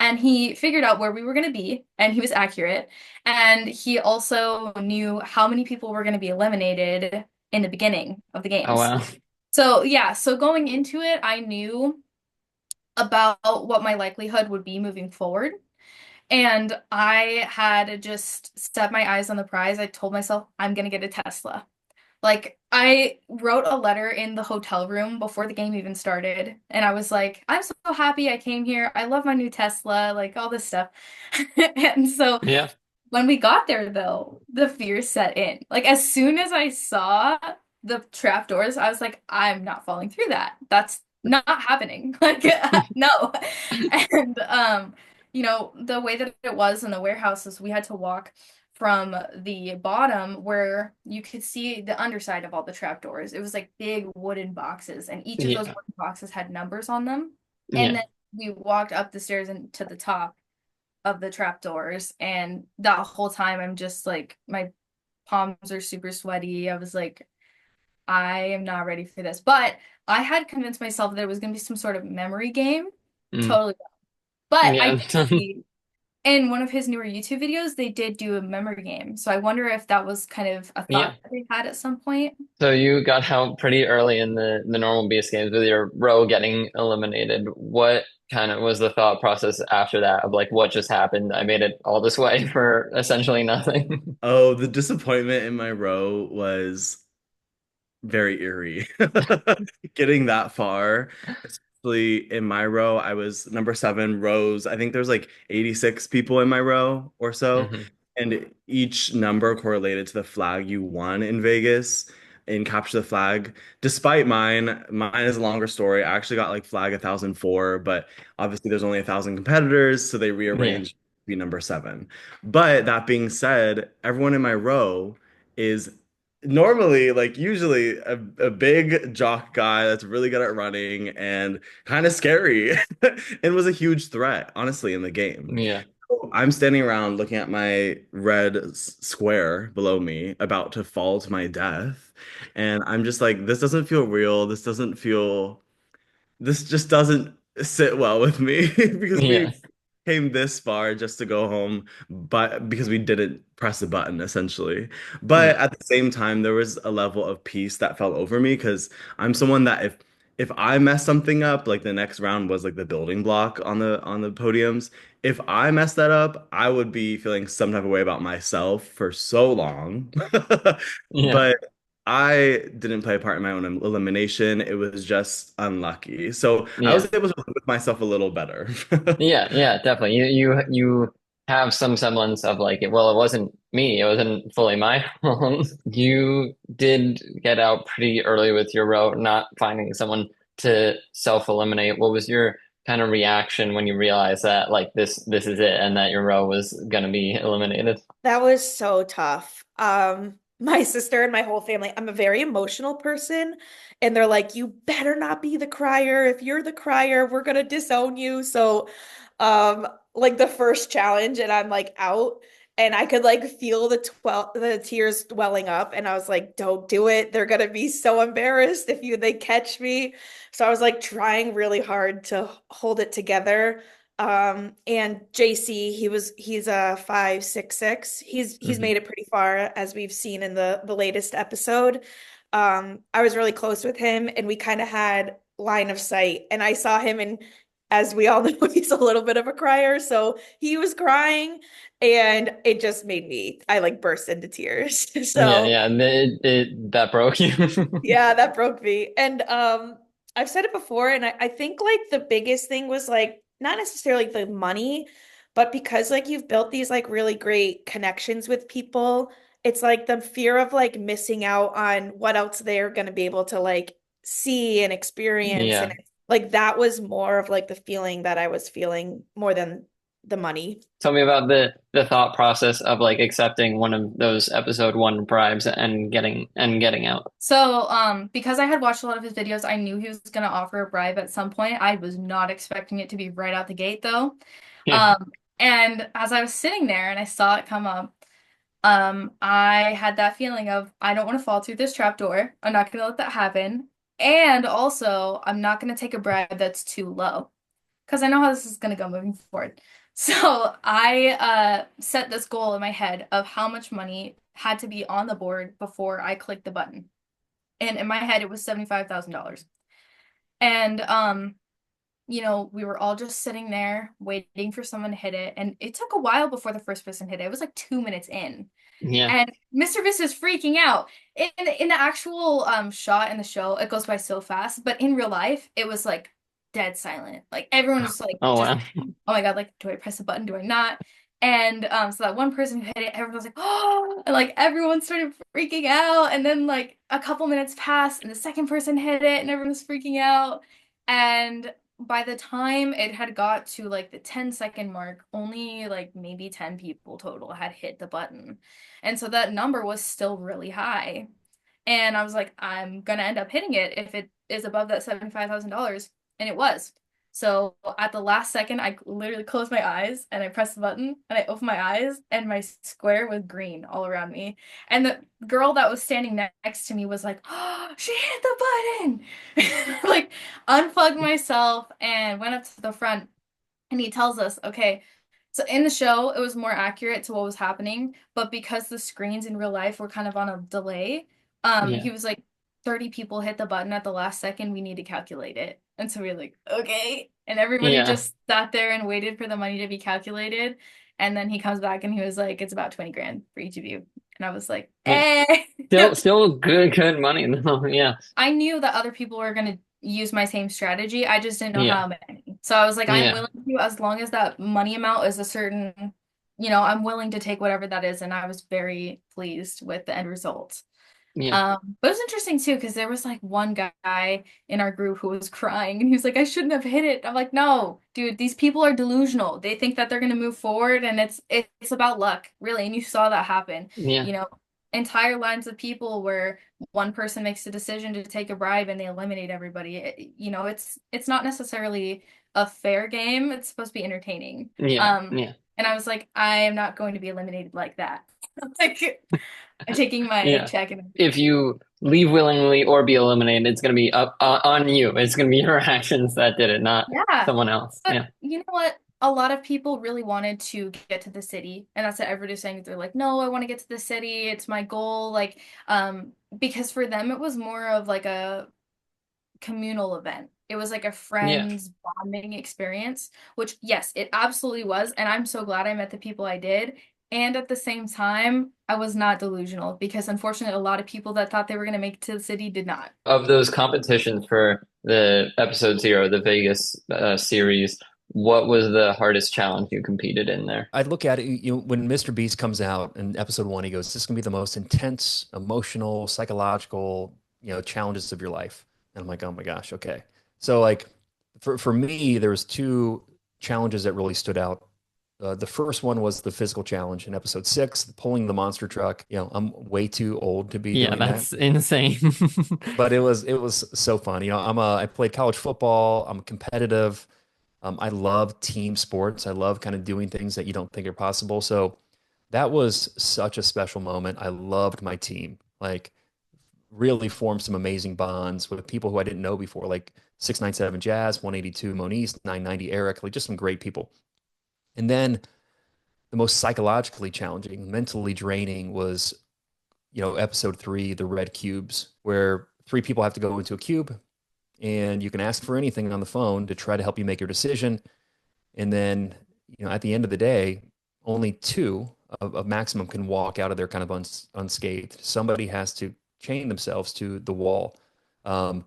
And he figured out where we were going to be, and he was accurate. And he also knew how many people were going to be eliminated in the beginning of the Oh, games. wow. So, yeah, so going into it, I knew about what my likelihood would be moving forward. And I had just set my eyes on the prize. I told myself, I'm going to get a Tesla. Like, I wrote a letter in the hotel room before the game even started. And I was like, I'm so happy I came here. I love my new Tesla, like all this stuff. And so Yeah. when we got there, though, the fear set in. Like, as soon as I saw the trapdoors, I was like, I'm not falling through that. That's not happening. Like, no. And the way that it was in the warehouses, we had to walk from the bottom where you could see the underside of all the trapdoors. It was like big wooden boxes, and each of those Yeah. wooden boxes had numbers on them. And Yeah. then we walked up the stairs and to the top of the trapdoors, and that whole time I'm just like my palms are super sweaty. I was like, I am not ready for this. But I had convinced myself that it was going to be some sort of memory game. Mm. Totally. But I Yeah. did see in one of his newer YouTube videos, they did do a memory game. So I wonder if that was kind of a Yeah. thought that they had at some point. So you got out pretty early in the normal beast games with your row getting eliminated. What kind of was the thought process after that of like what just happened? I made it all this way for essentially nothing. Oh, the disappointment in my row was very eerie. Getting that far, especially in my row, I was number 7 rows. I think there's like 86 people in my row or so, Hmm. and each number correlated to the flag you won in Vegas in Capture the Flag. Despite mine is a longer story. I actually got like flag 1004, but obviously there's only 1,000 competitors, so they Yeah. rearranged to be number 7. But that being said, everyone in my row is normally like usually a big jock guy that's really good at running and kind of scary and was a huge threat honestly in the game. Yeah. So I'm standing around looking at my red square below me about to fall to my death, and I'm just like, this doesn't feel real, this just doesn't sit well with me because Yeah. we came this far just to go home, but because we didn't press a button essentially. But Yeah. at the same time, there was a level of peace that fell over me because I'm someone that if I mess something up, like the next round was like the building block on the podiums. If I mess that up, I would be feeling some type of way about myself for so long. Yeah. But I didn't play a part in my own elimination. It was just unlucky. So I was Yeah. able to live with myself a little better. Yeah, yeah, definitely. You have some semblance of like, well, it wasn't me. It wasn't fully my fault. You did get out pretty early with your row, not finding someone to self-eliminate. What was your kind of reaction when you realized that like this is it and that your row was gonna be eliminated? That was so tough. My sister and my whole family, I'm a very emotional person, and they're like, you better not be the crier. If you're the crier, we're gonna disown you. So, like the first challenge, and I'm like out, and I could like feel the tears welling up, and I was like, don't do it. They're gonna be so embarrassed if they catch me. So I was like trying really hard to hold it together. And JC, he's a 5'6". He's Hmm. made it pretty far as we've seen in the latest episode. I was really close with him and we kind of had line of sight. And I saw him, and as we all know, he's a little bit of a crier. So he was crying and it just made I like burst into tears. Yeah, So yeah, and that broke you. yeah, that broke me. And I've said it before, and I think like the biggest thing was like not necessarily the money, but because like you've built these like really great connections with people, it's like the fear of like missing out on what else they're going to be able to like see and experience. And Yeah. like that was more of like the feeling that I was feeling more than the money. Tell me about the thought process of like accepting one of those episode one bribes and getting out. So, because I had watched a lot of his videos, I knew he was gonna offer a bribe at some point. I was not expecting it to be right out the gate though. Yeah. And as I was sitting there and I saw it come up, I had that feeling of I don't want to fall through this trapdoor. I'm not gonna let that happen. And also, I'm not gonna take a bribe that's too low because I know how this is gonna go moving forward. So I set this goal in my head of how much money had to be on the board before I clicked the button. And in my head, it was $75,000. And we were all just sitting there waiting for someone to hit it. And it took a while before the first person hit it. It was like 2 minutes in. Yeah. And Mr. Vis is freaking out. In the actual shot in the show, it goes by so fast, but in real life, it was like dead silent. Like everyone was like Oh just, wow. oh my God, like do I press the button? Do I not? And so that one person who hit it, everyone was like, oh, and like everyone started freaking out. And then like a couple minutes passed and the second person hit it and everyone was freaking out. And by the time it had got to like the 10-second mark, only like maybe 10 people total had hit the button. And so that number was still really high. And I was like, I'm gonna end up hitting it if it is above that $75,000. And it was. So at the last second, I literally closed my eyes and I pressed the button and I opened my eyes and my square was green all around me. And the girl that was standing next to me was like, oh, she hit the button. Like, unplugged myself and went up to the front. And he tells us, okay, so in the show, it was more accurate to what was happening, but because the screens in real life were kind of on a delay, Yeah. he was like, 30 people hit the button at the last second, we need to calculate it. And so we were like, okay. And everybody Yeah. just sat there and waited for the money to be calculated. And then he comes back and he was like, it's about 20 grand for each of you. And I was like, Yeah. eh. Still good money though. Yeah. I knew that other people were going to use my same strategy. I just didn't know Yeah. how many. So I was like, I'm Yeah. willing to, as long as that money amount is a certain, I'm willing to take whatever that is. And I was very pleased with the end result. Yeah. But it was interesting too, because there was like one guy in our group who was crying and he was like, I shouldn't have hit it. I'm like, no, dude, these people are delusional. They think that they're gonna move forward and it's about luck, really. And you saw that happen. Yeah. You know, entire lines of people where one person makes a decision to take a bribe and they eliminate everybody. It's not necessarily a fair game. It's supposed to be entertaining. Yeah. Yeah. And I was like, I am not going to be eliminated like that. Like, I'm taking my Yeah. check and If you leave willingly or be eliminated, it's going to be up on you. It's going to be your actions that did it, not yeah. someone else. But Yeah. you know what? A lot of people really wanted to get to the city, and that's what everybody's saying. They're like, "No, I want to get to the city. It's my goal." Like, because for them it was more of like a communal event. It was like a Yeah. friends bonding experience, which yes, it absolutely was, and I'm so glad I met the people I did. And at the same time, I was not delusional because unfortunately, a lot of people that thought they were going to make it to the city did not. Of those competitions for the episode 0, the Vegas series, what was the hardest challenge you competed in there? I'd look at it, when Mr. Beast comes out in episode 1, he goes, "This is gonna be the most intense, emotional, psychological, challenges of your life." And I'm like, "Oh my gosh, okay." So like, for me, there was two challenges that really stood out. The first one was the physical challenge in episode 6, pulling the monster truck. I'm way too old to be Yeah, doing that, that's insane. but it was so fun. I played college football. I'm competitive. I love team sports. I love kind of doing things that you don't think are possible. So that was such a special moment. I loved my team. Like, really formed some amazing bonds with people who I didn't know before, like 697 Jazz, 182 Moniz, 990 Eric, like just some great people. And then the most psychologically challenging, mentally draining was, episode 3, the red cubes, where 3 people have to go into a cube and you can ask for anything on the phone to try to help you make your decision. And then, at the end of the day, only 2 of maximum can walk out of there kind of unscathed. Somebody has to chain themselves to the wall. And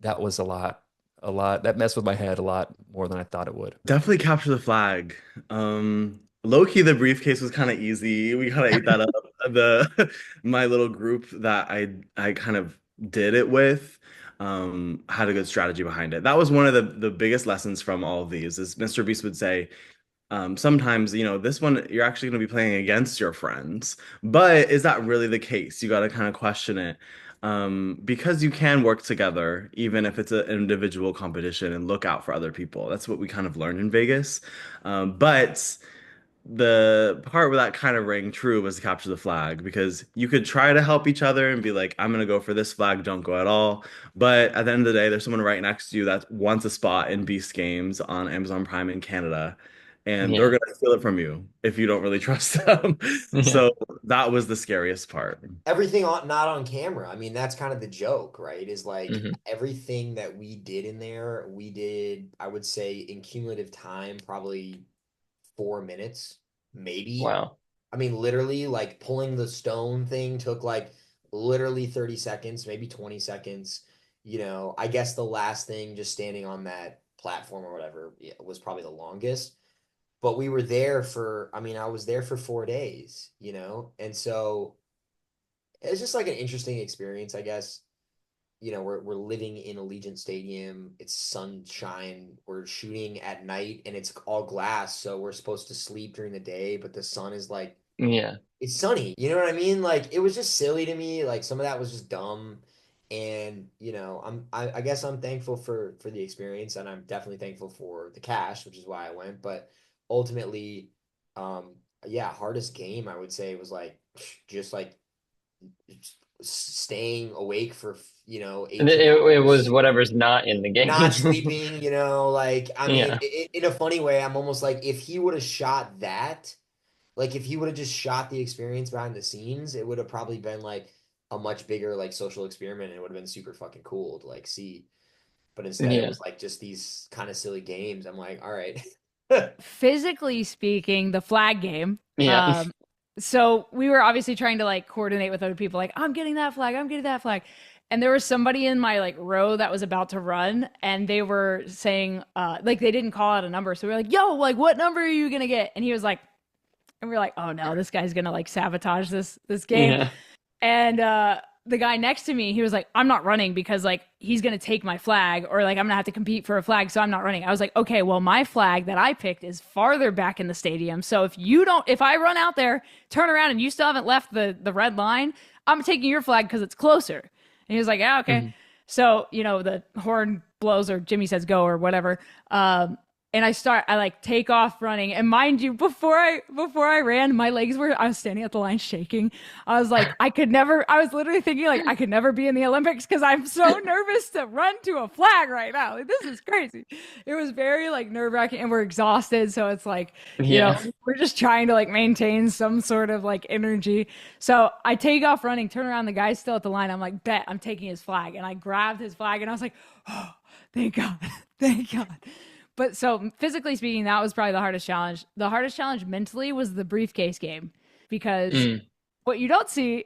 that was a lot. That messed with my head a lot more than I thought it would. Definitely capture the flag. Low key, the briefcase was kind of easy. We kind of ate that up. The my little group that I kind of did it with had a good strategy behind it. That was one of the biggest lessons from all of these. Is Mr. Beast would say, sometimes, this one you're actually going to be playing against your friends, but is that really the case? You got to kind of question it. Because you can work together, even if it's an individual competition, and look out for other people. That's what we kind of learned in Vegas. But the part where that kind of rang true was to capture the flag, because you could try to help each other and be like, I'm gonna go for this flag, don't go at all. But at the end of the day, there's someone right next to you that wants a spot in Beast Games on Amazon Prime in Canada, and they're Yeah. gonna steal it from you if you don't really trust them. Yeah. So that was the scariest part. Everything not on camera. I mean, that's kind of the joke, right? Is like Hmm. everything that we did in there, we did, I would say, in cumulative time, probably 4 minutes, maybe. Wow. I mean, literally, like pulling the stone thing took like literally 30 seconds, maybe 20 seconds. I guess the last thing, just standing on that platform or whatever, yeah, was probably the longest. But we were there for, I mean, I was there for 4 days. And so it's just like an interesting experience, I guess. we're living in Allegiant Stadium. It's sunshine. We're shooting at night and it's all glass. So we're supposed to sleep during the day, but the sun is like, Yeah. it's sunny. You know what I mean? Like it was just silly to me. Like some of that was just dumb. And I guess I'm thankful for the experience, and I'm definitely thankful for the cash, which is why I went. But ultimately, yeah, hardest game I would say was like just like staying awake for 18 It was hours, whatever's not in the not game. sleeping. Like I mean, Yeah. in a funny way, I'm almost like if he would have shot that. Like if he would have just shot the experience behind the scenes, it would have probably been like a much bigger like social experiment, and it would have been super fucking cool to like see. But instead it Yeah. was like just these kind of silly games. I'm like, all right. Physically speaking, the flag game. Yeah. So we were obviously trying to like coordinate with other people, like, I'm getting that flag, I'm getting that flag. And there was somebody in my like row that was about to run, and they were saying, like they didn't call out a number. So we were like, yo, like what number are you gonna get? And he was like, and we are like, oh no, this guy's gonna like sabotage this game. Yeah. And the guy next to me, he was like, I'm not running because like he's gonna take my flag, or like I'm gonna have to compete for a flag, so I'm not running. I was like, okay, well, my flag that I picked is farther back in the stadium. So if I run out there, turn around, and you still haven't left the red line, I'm taking your flag because it's closer. And he was like, yeah, okay. Mm-hmm. So, the horn blows, or Jimmy says go, or whatever. And I like take off running. And mind you, before I ran, my legs I was standing at the line shaking. I was like, I was literally thinking like I could never be in the Olympics because I'm so nervous to run to a flag right now. Like, this is crazy. It was very like nerve wracking, and we're exhausted. So it's like, we're just trying to like maintain some sort of like energy. So I take off running, turn around, the guy's still at the line. I'm like, bet I'm taking his flag. And I grabbed his flag, and I was like, oh, thank God. Thank God. But so physically speaking, that was probably the hardest challenge. The hardest challenge mentally was the briefcase game, because what you don't see,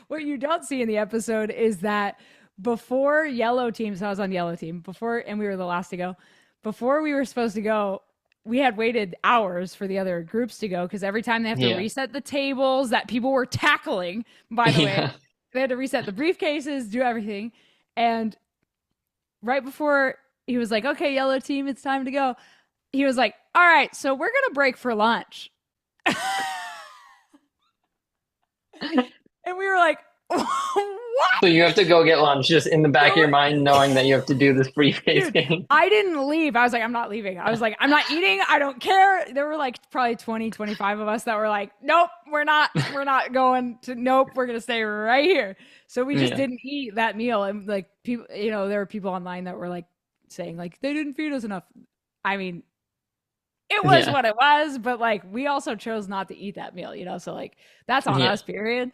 what you don't see in the episode is that before yellow team, so I was on yellow team before, and we were the last to go. Before we were supposed to go, we had waited hours for the other groups to go, because every time they have to reset the tables that people were tackling, by the way, they had to reset the briefcases, do everything. And right before he was like, okay, yellow team, it's time to go, he was like, all right, so we're going to break for lunch. And we were like, what? So you have to go get lunch, just in the back of your mind, knowing that you have to do this briefcase game. I didn't leave. I was like, I'm not leaving. I was like, I'm not eating. I don't care. There were like probably 20, 25 of us that were like, nope, we're not going to, nope, we're going to stay right here. So we just didn't eat that meal. And like people, there were people online that were like saying like, they didn't feed us enough. I mean, it was what it was, but like, we also chose not to eat that meal, so like that's on us, period.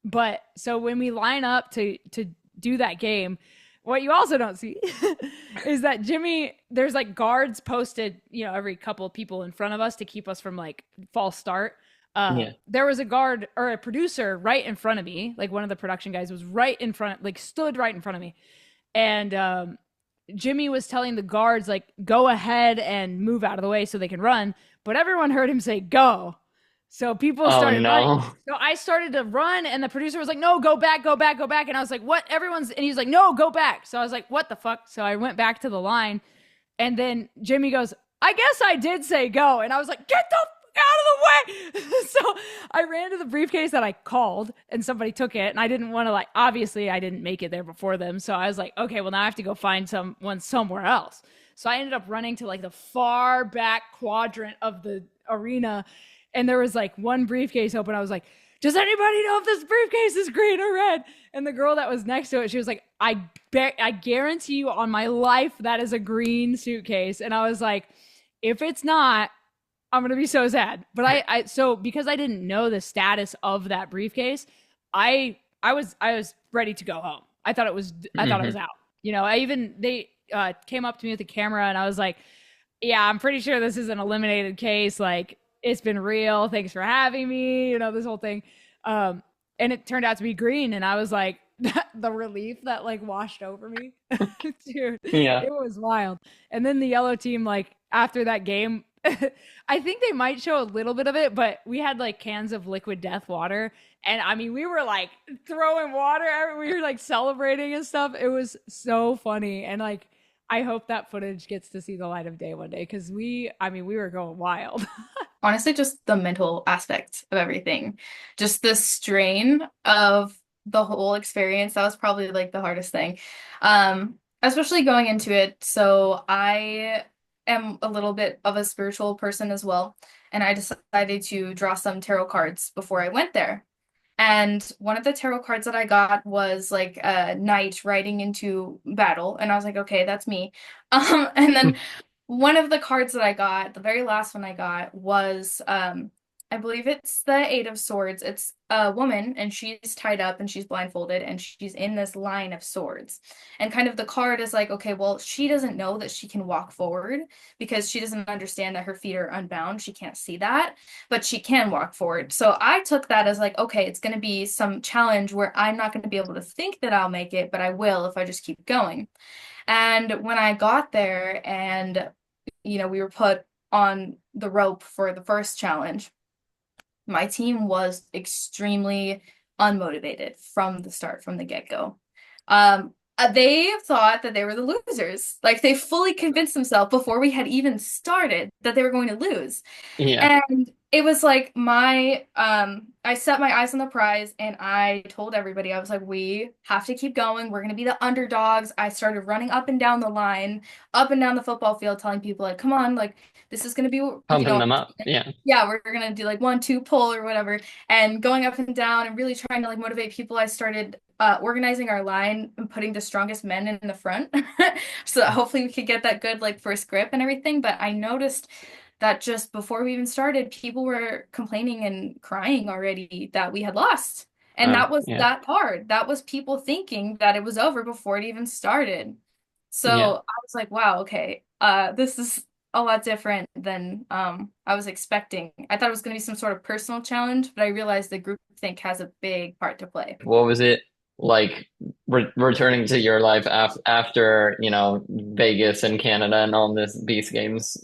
But so when we line up to do that game, what you also don't see is that Jimmy, there's like guards posted, every couple of people in front of us to keep us from like false start. There was a guard or a producer right in front of me. Like one of the production guys was right in front, like stood right in front of me. And Jimmy was telling the guards like, go ahead and move out of the way so they can run. But everyone heard him say, go. So people started running. So I started to run, and the producer was like, no, go back, go back, go back. And I was like, what? And he was like, no, go back. So I was like, what the fuck? So I went back to the line, and then Jimmy goes, I guess I did say go. And I was like, get the fuck out of the way. So I ran to the briefcase that I called, and somebody took it, and I didn't want to like, obviously I didn't make it there before them. So I was like, okay, well now I have to go find someone somewhere else. So I ended up running to like the far back quadrant of the arena, and there was like one briefcase open. I was like, does anybody know if this briefcase is green or red? And the girl that was next to it, she was like, I guarantee you on my life that is a green suitcase. And I was like, if it's not, I'm going to be so sad. But so because I didn't know the status of that briefcase, I was ready to go home. I thought it was out. They came up to me with the camera, and I was like, yeah, I'm pretty sure this is an eliminated case. Like, it's been real. Thanks for having me. This whole thing. And it turned out to be green. And I was like, the relief that like washed over me, dude, it was wild. And then the yellow team, like after that game, I think they might show a little bit of it, but we had like cans of liquid death water. And I mean, we were like throwing water. We were like celebrating and stuff. It was so funny. And like, I hope that footage gets to see the light of day one day because I mean, we were going wild. Honestly, just the mental aspect of everything, just the strain of the whole experience. That was probably like the hardest thing, especially going into it. So I am a little bit of a spiritual person as well, and I decided to draw some tarot cards before I went there. And one of the tarot cards that I got was like a knight riding into battle, and I was like, okay, that's me. And then one of the cards that I got, the very last one I got was I believe it's the Eight of Swords. It's a woman and she's tied up and she's blindfolded and she's in this line of swords. And kind of the card is like, okay, well, she doesn't know that she can walk forward because she doesn't understand that her feet are unbound. She can't see that, but she can walk forward. So I took that as like, okay, it's going to be some challenge where I'm not going to be able to think that I'll make it, but I will if I just keep going. And when I got there and we were put on the rope for the first challenge, my team was extremely unmotivated from the start, from the get-go. They thought that they were the losers. Like they fully convinced themselves before we had even started that they were going to lose. Yeah. And it was like I set my eyes on the prize and I told everybody, I was like, we have to keep going. We're going to be the underdogs. I started running up and down the line, up and down the football field, telling people like, come on, like this is going to be, Pumping them up. Yeah. yeah, we're going to do like 1-2 pull or whatever. And going up and down and really trying to like motivate people. I started organizing our line and putting the strongest men in the front. So hopefully we could get that good like first grip and everything. But I noticed that just before we even started, people were complaining and crying already that we had lost. And that was Yeah. that hard. That was people thinking that it was over before it even started. So Yeah. I was like, wow, okay, this is a lot different than I was expecting. I thought it was going to be some sort of personal challenge, but I realized the group think has a big part to play. What was it like returning to your life after, Vegas and Canada and all this Beast Games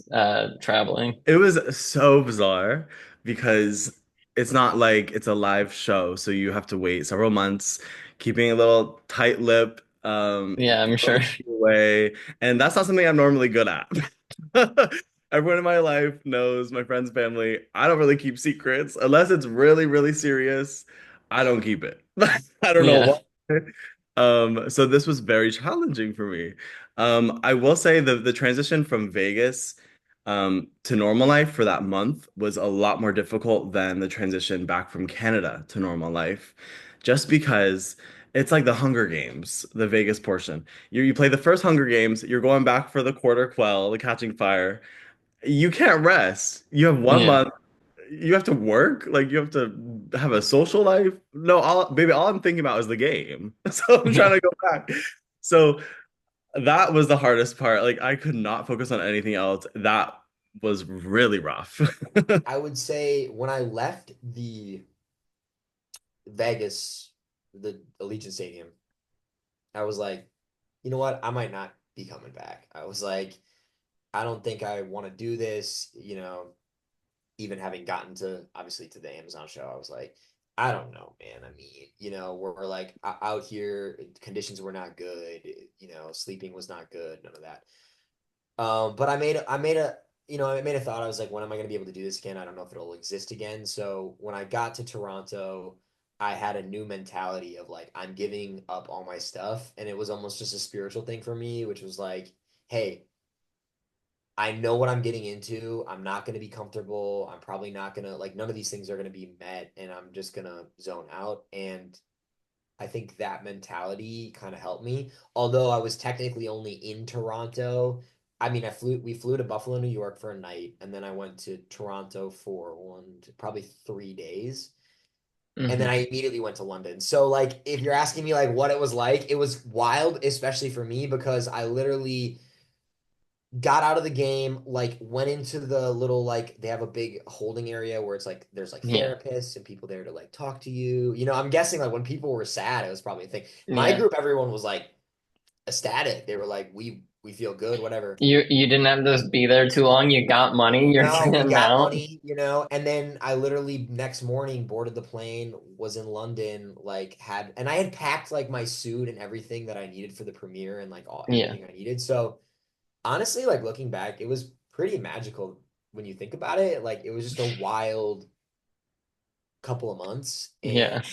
traveling? It was so bizarre because it's not like it's a live show, so you have to wait several months, keeping a little tight lip, Yeah, I'm sure. away, and that's not something I'm normally good at. Everyone in my life knows, my friends, family, I don't really keep secrets unless it's really, really serious. I don't keep it. I don't know Yeah. why. So this was very challenging for me. I will say the transition from Vegas to normal life for that month was a lot more difficult than the transition back from Canada to normal life, just because it's like the Hunger Games, the Vegas portion. You play the first Hunger Games, you're going back for the quarter quell, the catching fire. You can't rest. You have one Yeah. month. You have to work. Like you have to have a social life. No, all I'm thinking about is the game. So I'm trying Yeah. to go back. So that was the hardest part. Like I could not focus on anything else. That was really rough. I would say when I left the Vegas, the Allegiant Stadium, I was like, you know what? I might not be coming back. I was like, I don't think I want to do this, even having gotten to obviously to the Amazon show, I was like, I don't know, man. I mean, we're like out here, conditions were not good, sleeping was not good, none of that. But I made a thought. I was like, when am I going to be able to do this again? I don't know if it'll exist again. So when I got to Toronto, I had a new mentality of like, I'm giving up all my stuff. And it was almost just a spiritual thing for me, which was like, hey, I know what I'm getting into. I'm not going to be comfortable. I'm probably not going to, like, none of these things are going to be met. And I'm just going to zone out. And I think that mentality kind of helped me. Although I was technically only in Toronto. I mean, we flew to Buffalo, New York for a night, and then I went to Toronto for probably 3 days. And then Hmm. I immediately went to London. So like if you're asking me like what it was like, it was wild, especially for me because I literally got out of the game, like went into the little like they have a big holding area where it's like there's like Yeah. therapists and people there to like talk to you. I'm guessing like when people were sad, it was probably a thing. My Yeah. group, everyone was like ecstatic. They were like, we we feel good, whatever. You didn't have to be there too long. You got money. You're No, we getting got out. money, you know, and then I literally next morning boarded the plane, was in London, like and I had packed like my suit and everything that I needed for the premiere and like Yeah. everything I needed. So honestly, like looking back, it was pretty magical when you think about it. Like it was just a wild couple of months. Yeah. And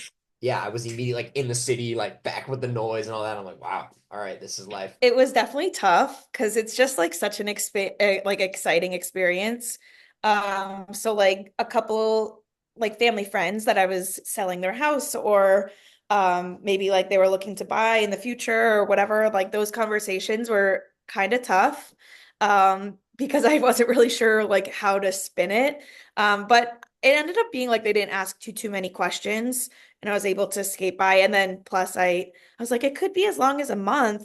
yeah, I was immediately like in the city, like back with the noise and all that. I'm like, wow, all right, this is life. It was definitely tough because it's just like such an like exciting experience. So like a couple like family friends that I was selling their house or maybe like they were looking to buy in the future or whatever, like those conversations were kind of tough because I wasn't really sure like how to spin it. But it ended up being like they didn't ask too many questions and I was able to skate by. And then plus I was like, it could be as long as a month.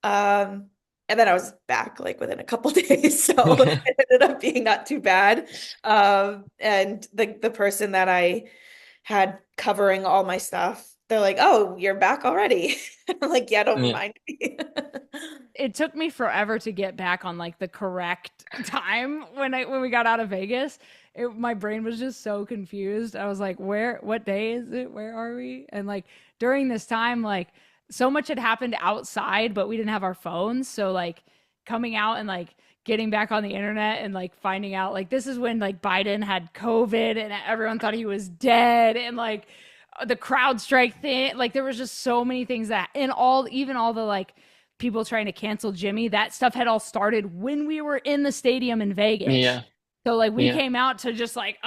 Um, and then I was back like within a couple days. So it ended up being not too bad. And the person that I had covering all my stuff, they're like, oh, you're back already. I'm like, yeah, don't Yeah. mind me. It took me forever to get back on like the correct time when we got out of Vegas. My brain was just so confused. I was like, what day is it? Where are we? And like during this time, like so much had happened outside, but we didn't have our phones. So like coming out and like getting back on the internet and like finding out like this is when like Biden had COVID and everyone thought he was dead and like the crowd strike thing. Like there was just so many things that and even all the like people trying to cancel Jimmy, that stuff had all started when we were in the stadium in Vegas. Yeah. So like we Yeah. came out to just like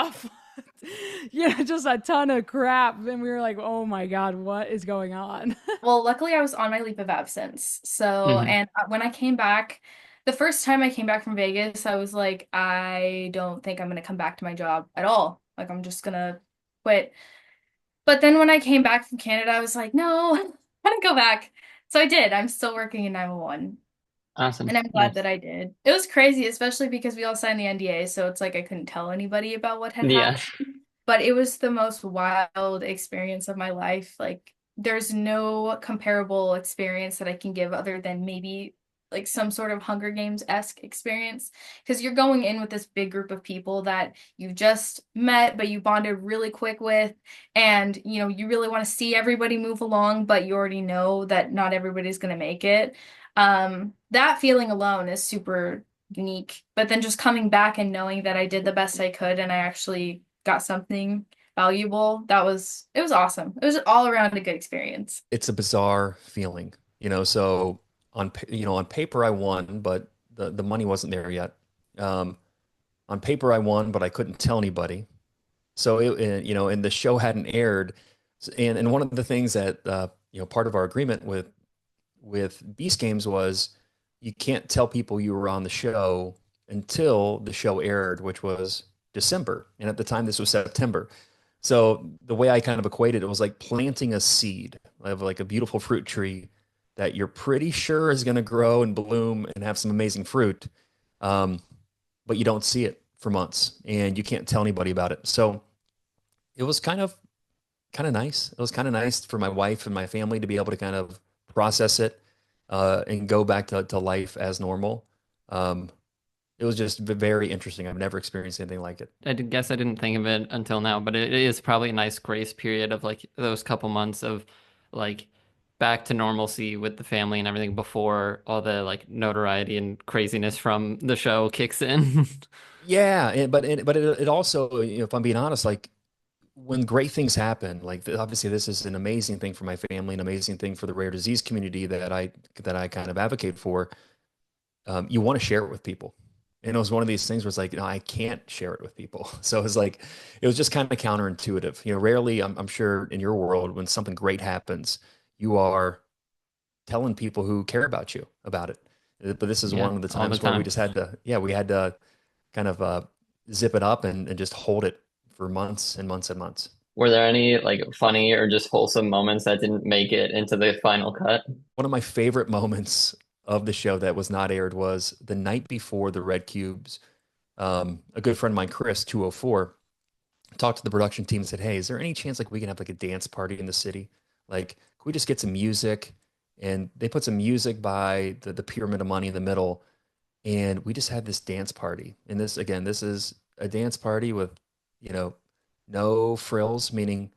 just a ton of crap. And we were like, oh my God, what is going on? Well, luckily I was on my leave of absence. So, Mhm. and when I came back, the first time I came back from Vegas, I was like, I don't think I'm going to come back to my job at all. Like, I'm just going to quit. But then when I came back from Canada, I was like, no, I'm going to go back. So I did. I'm still working in 911. Awesome. And I'm glad Nice. that I did. It was crazy, especially because we all signed the NDA. So it's like I couldn't tell anybody about what had Yeah. happened. But it was the most wild experience of my life. Like, there's no comparable experience that I can give other than maybe like some sort of Hunger Games-esque experience. Because you're going in with this big group of people that you just met, but you bonded really quick with. And, you know, you really want to see everybody move along, but you already know that not everybody's going to make it. That feeling alone is super unique. But then just coming back and knowing that I did the best I could and I actually got something valuable, it was awesome. It was all around a good experience. It's a bizarre feeling, so on paper I won, but the money wasn't there yet. On paper I won, but I couldn't tell anybody. So and the show hadn't aired. And one of the things that part of our agreement with Beast Games was you can't tell people you were on the show until the show aired, which was December. And at the time, this was September. So the way I kind of equated it was like planting a seed of like a beautiful fruit tree that you're pretty sure is going to grow and bloom and have some amazing fruit. Um, but you don't see it for months and you can't tell anybody about it. So it was kind of nice. It was kind of nice for my wife and my family to be able to kind of process it and go back to life as normal. Um, it was just very interesting. I've never experienced anything like it. Guess I didn't think of it until now, but it is probably a nice grace period of like those couple months of like back to normalcy with the family and everything before all the like notoriety and craziness from the show kicks in. Yeah, but it also, if I'm being honest, like when great things happen, like obviously this is an amazing thing for my family, an amazing thing for the rare disease community that I kind of advocate for. You want to share it with people. And it was one of these things where it's like, no, I can't share it with people. So it was like, it was just kind of counterintuitive. Rarely, I'm sure in your world, when something great happens, you are telling people who care about you about it. But this is Yeah, one of the all the times where we time. just had to, yeah, we had to kind of zip it up and just hold it for months and months and months. Were there any like funny or just wholesome moments that didn't make it into the final cut? One of my favorite moments of the show that was not aired was the night before the Red Cubes. A good friend of mine, Chris, 204, talked to the production team and said, "Hey, is there any chance like we can have like a dance party in the city? Like, can we just get some music and they put some music by the pyramid of money in the middle, and we just had this dance party. And this again, this is a dance party with, you know, no frills, meaning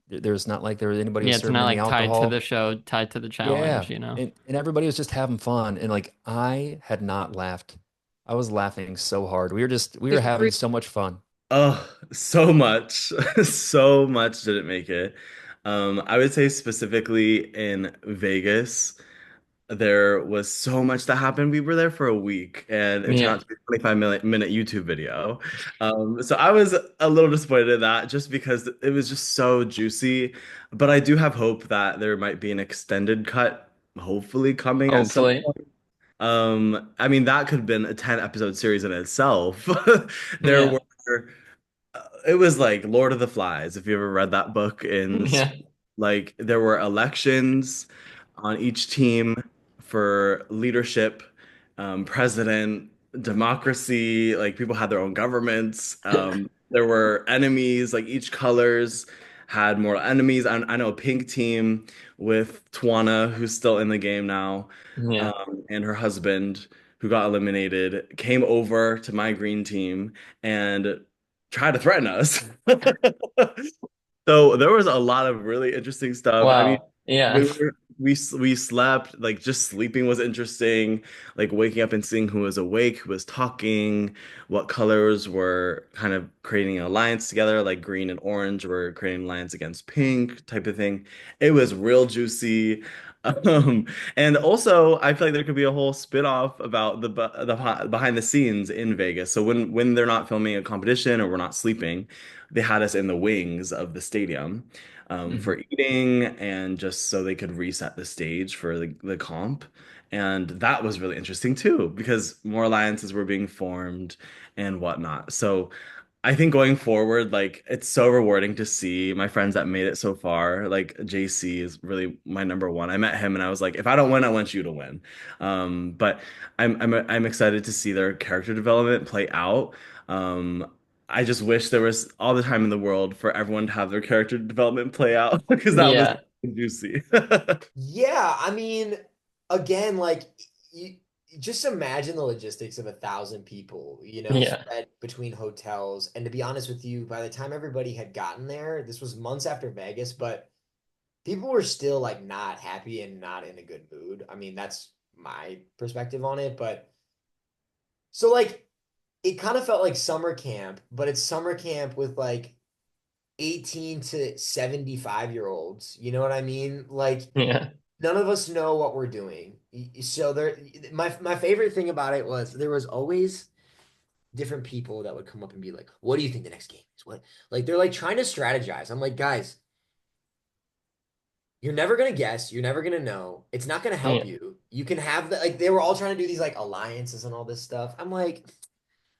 there's not like there was anybody Yeah, was it's serving not any like tied to the alcohol. show, tied to the Yeah. challenge, you know? And everybody was just having fun. And like I had not laughed. I was laughing so hard. We were having so much fun. Oh, so much. So much didn't make it. I would say specifically in Vegas, there was so much that happened. We were there for a week and it turned Yeah. out to be a 25-minute YouTube video. So I was a little disappointed in that just because it was just so juicy. But I do have hope that there might be an extended cut, hopefully coming at some Hopefully. point. I mean, that could have been a 10 episode series in itself. There Yeah. were it was like Lord of the Flies, if you ever read that book in Yeah. like there were elections on each team for leadership, president, democracy, like people had their own governments. There were enemies, like each colors had more enemies. I know a pink team with Twana, who's still in the game now, Yeah. and her husband, who got eliminated, came over to my green team and tried to threaten us. So there was a lot of really interesting stuff. I mean, Wow. Yeah. we slept, like just sleeping was interesting, like waking up and seeing who was awake, who was talking, what colors were kind of creating an alliance together, like green and orange were creating an alliance against pink type of thing. It was real juicy. And also I feel like there could be a whole spin-off about the behind the scenes in Vegas. So when they're not filming a competition or we're not sleeping, they had us in the wings of the stadium Mhm. for eating and just so they could reset the stage for the comp. And that was really interesting too, because more alliances were being formed and whatnot. So I think going forward, like it's so rewarding to see my friends that made it so far. Like JC is really my number one. I met him and I was like, if I don't win, I want you to win. But I'm excited to see their character development play out. Um, I just wish there was all the time in the world for everyone to have their character development play out because that was Yeah. juicy. Yeah, I mean, again, like you just imagine the logistics of 1,000 people, Yeah. spread between hotels. And to be honest with you, by the time everybody had gotten there, this was months after Vegas, but people were still like not happy and not in a good mood. I mean, that's my perspective on it, but so like it kind of felt like summer camp, but it's summer camp with like 18 to 75 year olds. You know what I mean? Like Yeah. none of us know what we're doing. So there, my favorite thing about it was there was always different people that would come up and be like, "What do you think the next game is?" What like they're like trying to strategize. I'm like, guys, you're never gonna guess. You're never gonna know. It's not gonna help Yeah. you. You can have the like they were all trying to do these like alliances and all this stuff. I'm like,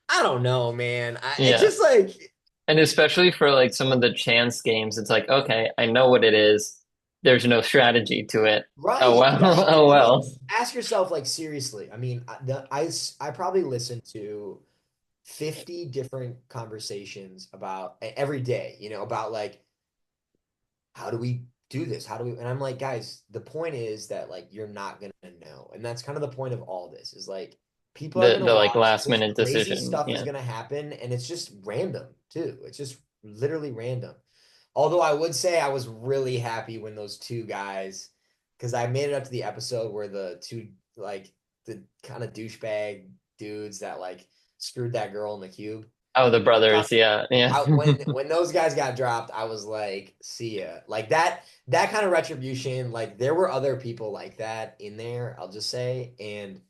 I don't know, man. It's Yeah. just like And especially for like some of the chance games, it's like, okay, I know what it is. There's no strategy to it. Oh right, well. right. Oh I mean, well. ask yourself like seriously. I mean, I probably listened to 50 different conversations about every day, about like how do we do this? How do we and I'm like, guys, the point is that like you're not gonna know. And that's kind of the point of all this is like people are gonna The like watch, last this minute crazy decision. stuff is Yeah. gonna happen, and it's just random too. It's just literally random. Although I would say I was really happy when those two guys, because I made it up to the episode where the two like the kind of douchebag dudes that like screwed that girl in the cube. Oh, the Dropped. brothers. Yeah. Yeah. When those guys got dropped, I was like, see ya. Like that kind of retribution, like there were other people like that in there, I'll just say, and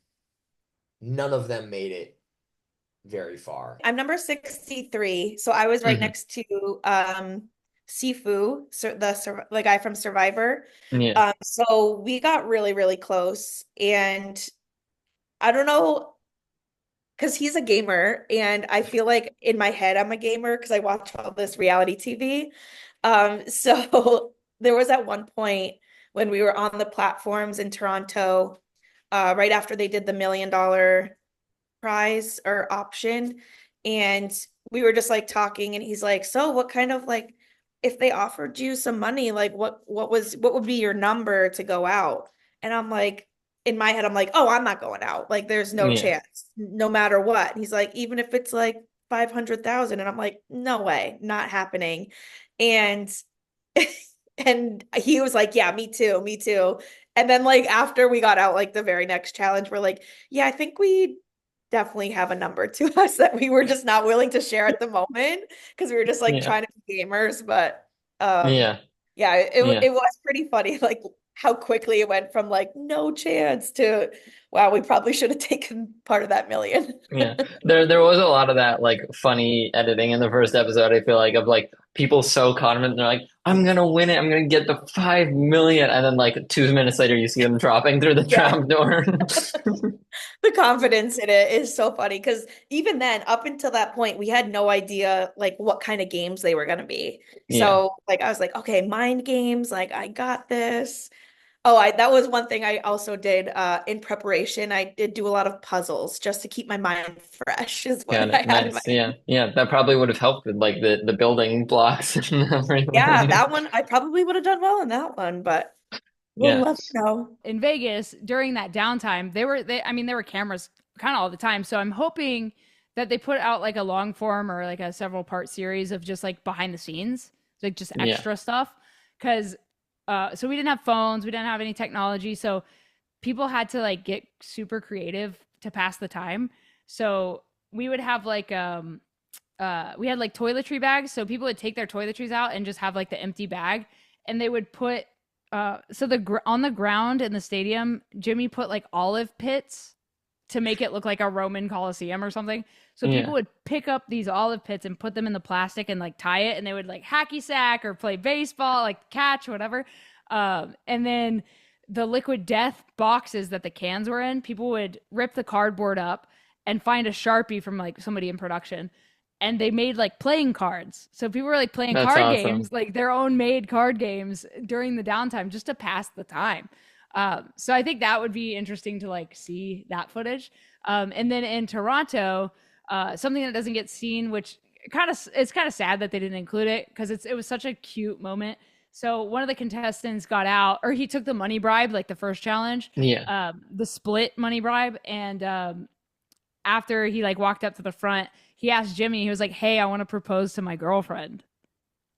none of them made it very far. I'm number 63, so I was right Mhm. next to Sifu, the guy from Survivor. Yeah. So we got really, really close, and I don't know, because he's a gamer, and I feel like in my head I'm a gamer because I watch all this reality TV. So there was at one point when we were on the platforms in Toronto, right after they did the $1 million prize or option, and we were just like talking, and he's like, so what kind of like if they offered you some money, like what would be your number to go out? And I'm like, in my head, I'm like, oh, I'm not going out. Like, there's no Yeah. chance, no matter what. And he's like, even if it's like 500,000. And I'm like, no way, not happening. And and he was like, yeah, me too, me too. And then like after we got out, like the very next challenge, we're like, yeah, I think we definitely have a number to us that we were just not willing to share at the moment because we were just like Yeah. trying to be gamers. But um Yeah. yeah, Yeah. it was pretty funny, like how quickly it went from like no chance to wow, we probably should have taken part of that million. Yeah. There was a lot of that like funny editing in the first episode, I feel like, of like people so confident they're like, I'm gonna win it, I'm gonna get the 5 million, and then like 2 minutes later you see them dropping through the Yeah. trap door. The confidence in it is so funny because even then, up until that point, we had no idea like what kind of games they were gonna be. Yeah. So like I was like, okay, mind games, like I got this. Oh, I that was one thing I also did in preparation. I did do a lot of puzzles just to keep my mind fresh, is Got what I it. had in my Nice. Yeah. Yeah. That probably would have helped with like the building blocks and yeah, everything. that one I probably would have done well in that one, but we'll Yeah. never know. In Vegas during that downtime, there were cameras kind of all the time. So I'm hoping that they put out like a long form or like a several part series of just like behind the scenes, like just Yeah. extra stuff. Cause so we didn't have phones, we didn't have any technology. So people had to like get super creative to pass the time. So we would have like we had like toiletry bags. So people would take their toiletries out and just have like the empty bag, and they would put so on the ground in the stadium, Jimmy put like olive pits to make it look like a Roman Colosseum or something. So people Yeah. would pick up these olive pits and put them in the plastic and like tie it, and they would like hacky sack or play baseball, like catch, whatever. And then the liquid death boxes that the cans were in, people would rip the cardboard up and find a Sharpie from like somebody in production. And they made like playing cards. So people were like playing That's card awesome. games, like their own made card games during the downtime just to pass the time. So I think that would be interesting to like see that footage. And then in Toronto, something that doesn't get seen, which it's kind of sad that they didn't include it because it was such a cute moment. So one of the contestants got out, or he took the money bribe, like the first challenge, Yeah. the split money bribe, and after he like walked up to the front, he asked Jimmy, he was like, "Hey, I want to propose to my girlfriend."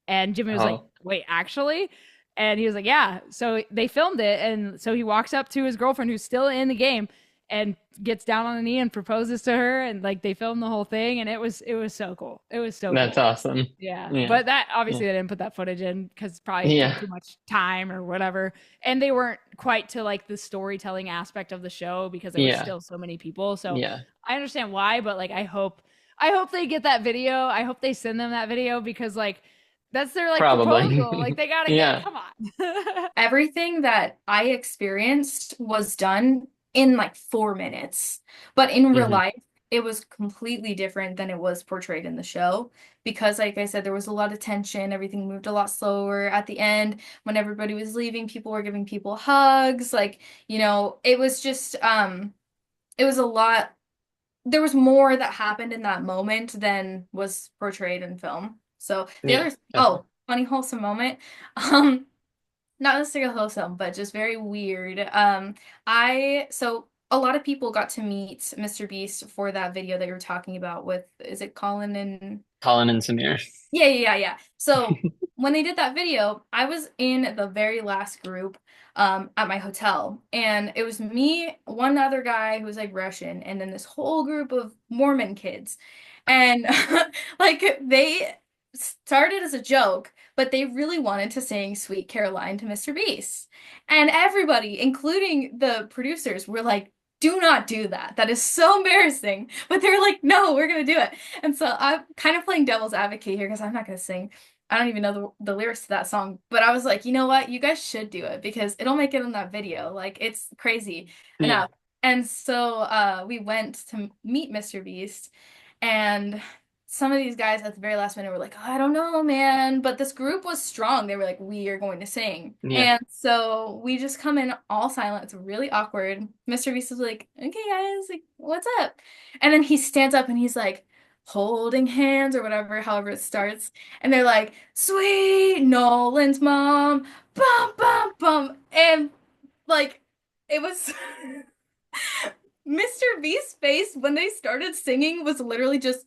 And Jimmy was like, Oh, "Wait, actually?" And he was like, "Yeah." So they filmed it, and so he walks up to his girlfriend who's still in the game and gets down on a knee and proposes to her, and like they filmed the whole thing, and it was so cool. It was so that's cool. awesome. Yeah, Yeah. but that Yeah. obviously they didn't put that footage in because probably it took Yeah. too much time or whatever, and they weren't quite to like the storytelling aspect of the show because there was Yeah. still so many people. So Yeah. I understand why, but like I hope they get that video. I hope they send them that video because like that's their like proposal. Like Probably. they gotta get Yeah. come on. Everything that I experienced was done in like 4 minutes. But in real Hmm. life, it was completely different than it was portrayed in the show because, like I said, there was a lot of tension. Everything moved a lot slower. At the end, when everybody was leaving, people were giving people hugs. Like, it was just, it was a lot. There was more that happened in that moment than was portrayed in film. So the Yeah. other, Definitely. funny wholesome moment. Um, not necessarily wholesome, but just very weird. So a lot of people got to meet Mr. Beast for that video that you're talking about with, is it Colin and Colin and Samir. yeah. So when they did that video, I was in the very last group at my hotel, and it was me, one other guy who was like Russian, and then this whole group of Mormon kids. And like they started as a joke, but they really wanted to sing Sweet Caroline to Mr. Beast. And everybody, including the producers, were like, do not do that. That is so embarrassing. But they were like, no, we're gonna do it. And so I'm kind of playing devil's advocate here because I'm not going to sing. I don't even know the lyrics to that song. But I was like, you know what? You guys should do it because it'll make it in that video. Like, it's crazy Yeah. enough. And so we went to meet Mr. Beast. And some of these guys at the very last minute were like, oh, I don't know, man. But this group was strong. They were like, we are going to sing. Yeah. And so we just come in all silent. It's really awkward. Mr. Beast is like, okay, guys, like, what's up? And then he stands up and he's like, holding hands or whatever, however it starts. And they're like, sweet Nolan's mom, bum, bum, bum. And like, it was Mr. Beast's face when they started singing was literally just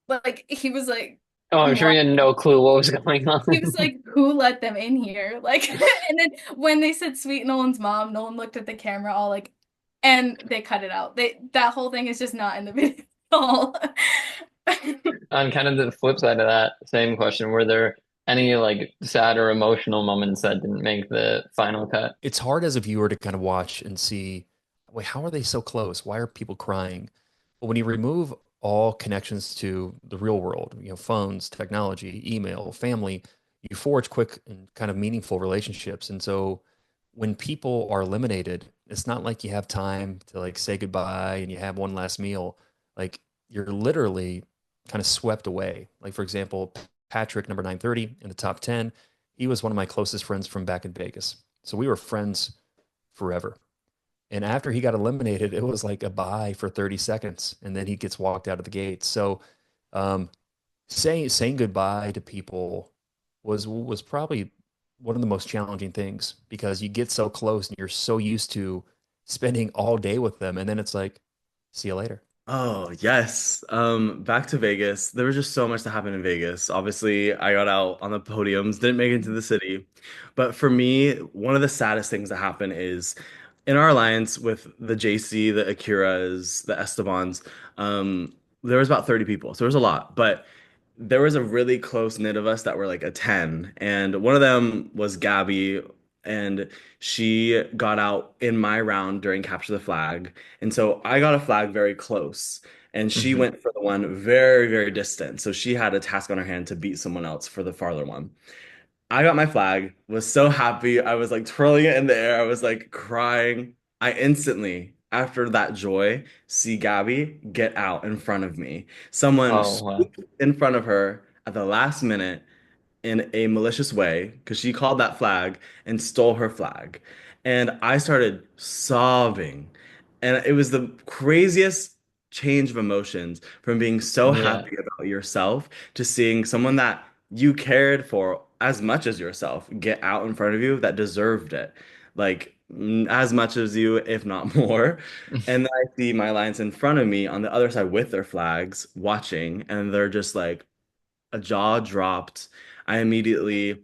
like he was like, Oh, I'm sure what? he had no clue what was going He was on. like, who let them in here? Like, and then when they said Sweet Nolan's mom, Nolan looked at the camera all like, and they cut it out. That whole thing is just not in the video at all. On kind of the flip side of that same question, were there any like sad or emotional moments that didn't make the final cut? It's hard as a viewer to kind of watch and see, wait, how are they so close? Why are people crying? But when you remove all connections to the real world, phones, technology, email, family, you forge quick and kind of meaningful relationships. And so when people are eliminated, it's not like you have time to like say goodbye and you have one last meal. Like you're literally kind of swept away. Like for example, Patrick, number 930 in the top 10, he was one of my closest friends from back in Vegas. So we were friends forever. And after he got eliminated, it was like a bye for 30 seconds, and then he gets walked out of the gate. So um, saying goodbye to people was probably one of the most challenging things because you get so close and you're so used to spending all day with them, and then it's like, see you later. Oh, yes. Back to Vegas. There was just so much that happened in Vegas. Obviously, I got out on the podiums, didn't make it into the city. But for me, one of the saddest things that happened is in our alliance with the JC, the Akiras, the Estebans, there was about 30 people. So there was a lot. But there was a really close knit of us that were like a 10. And one of them was Gabby, and she got out in my round during Capture the Flag. And so I got a flag very close, and she Hmm. went for the one very, very distant. So she had a task on her hand to beat someone else for the farther one. I got my flag, was so happy. I was like twirling it in the air. I was like crying. I instantly, after that joy, see Gabby get out in front of me. Someone Oh, wow. swooped in front of her at the last minute in a malicious way because she called that flag and stole her flag. And I started sobbing. And it was the craziest change of emotions from being so Yeah. happy about yourself to seeing someone that you cared for as much as yourself get out in front of you that deserved it. Like as much as you, if not more. And then I see my lions in front of me on the other side with their flags watching, and they're just like, a jaw dropped. I immediately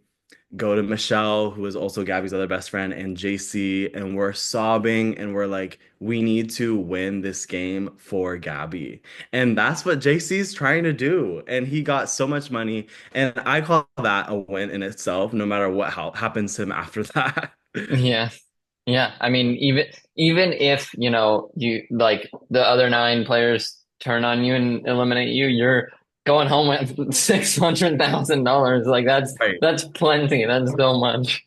go to Michelle, who is also Gabby's other best friend, and JC, and we're sobbing and we're like, we need to win this game for Gabby. And that's what JC's trying to do. And he got so much money. And I call that a win in itself, no matter what happens to him after that. Yeah. Yeah. I mean, even if, you like the other nine players turn on you and eliminate you, you're going home with $600,000. Like Right. that's plenty. That's so much.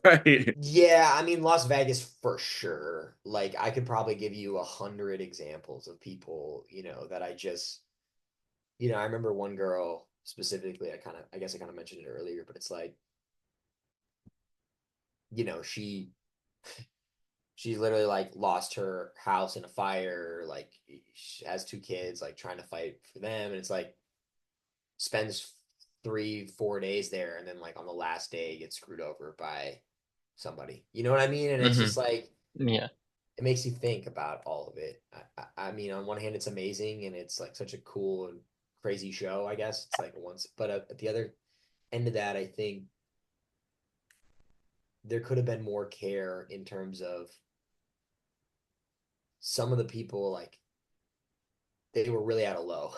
Right. Yeah, I mean Las Vegas for sure. Like I could probably give you 100 examples of people, that I just, I remember one girl specifically, I guess I kind of mentioned it earlier, but it's like, you know, she she literally like lost her house in a fire, like she has 2 kids, like trying to fight for them, and it's like spends 3, 4 days there, and then like on the last day gets screwed over by somebody. You know what I mean? And it's Hmm. just like Yeah. it makes you think about all of it. I mean, on one hand, it's amazing and it's like such a cool and crazy show. I guess it's like once, but at the other end of that, I think there could have been more care in terms of some of the people like they were really out of low,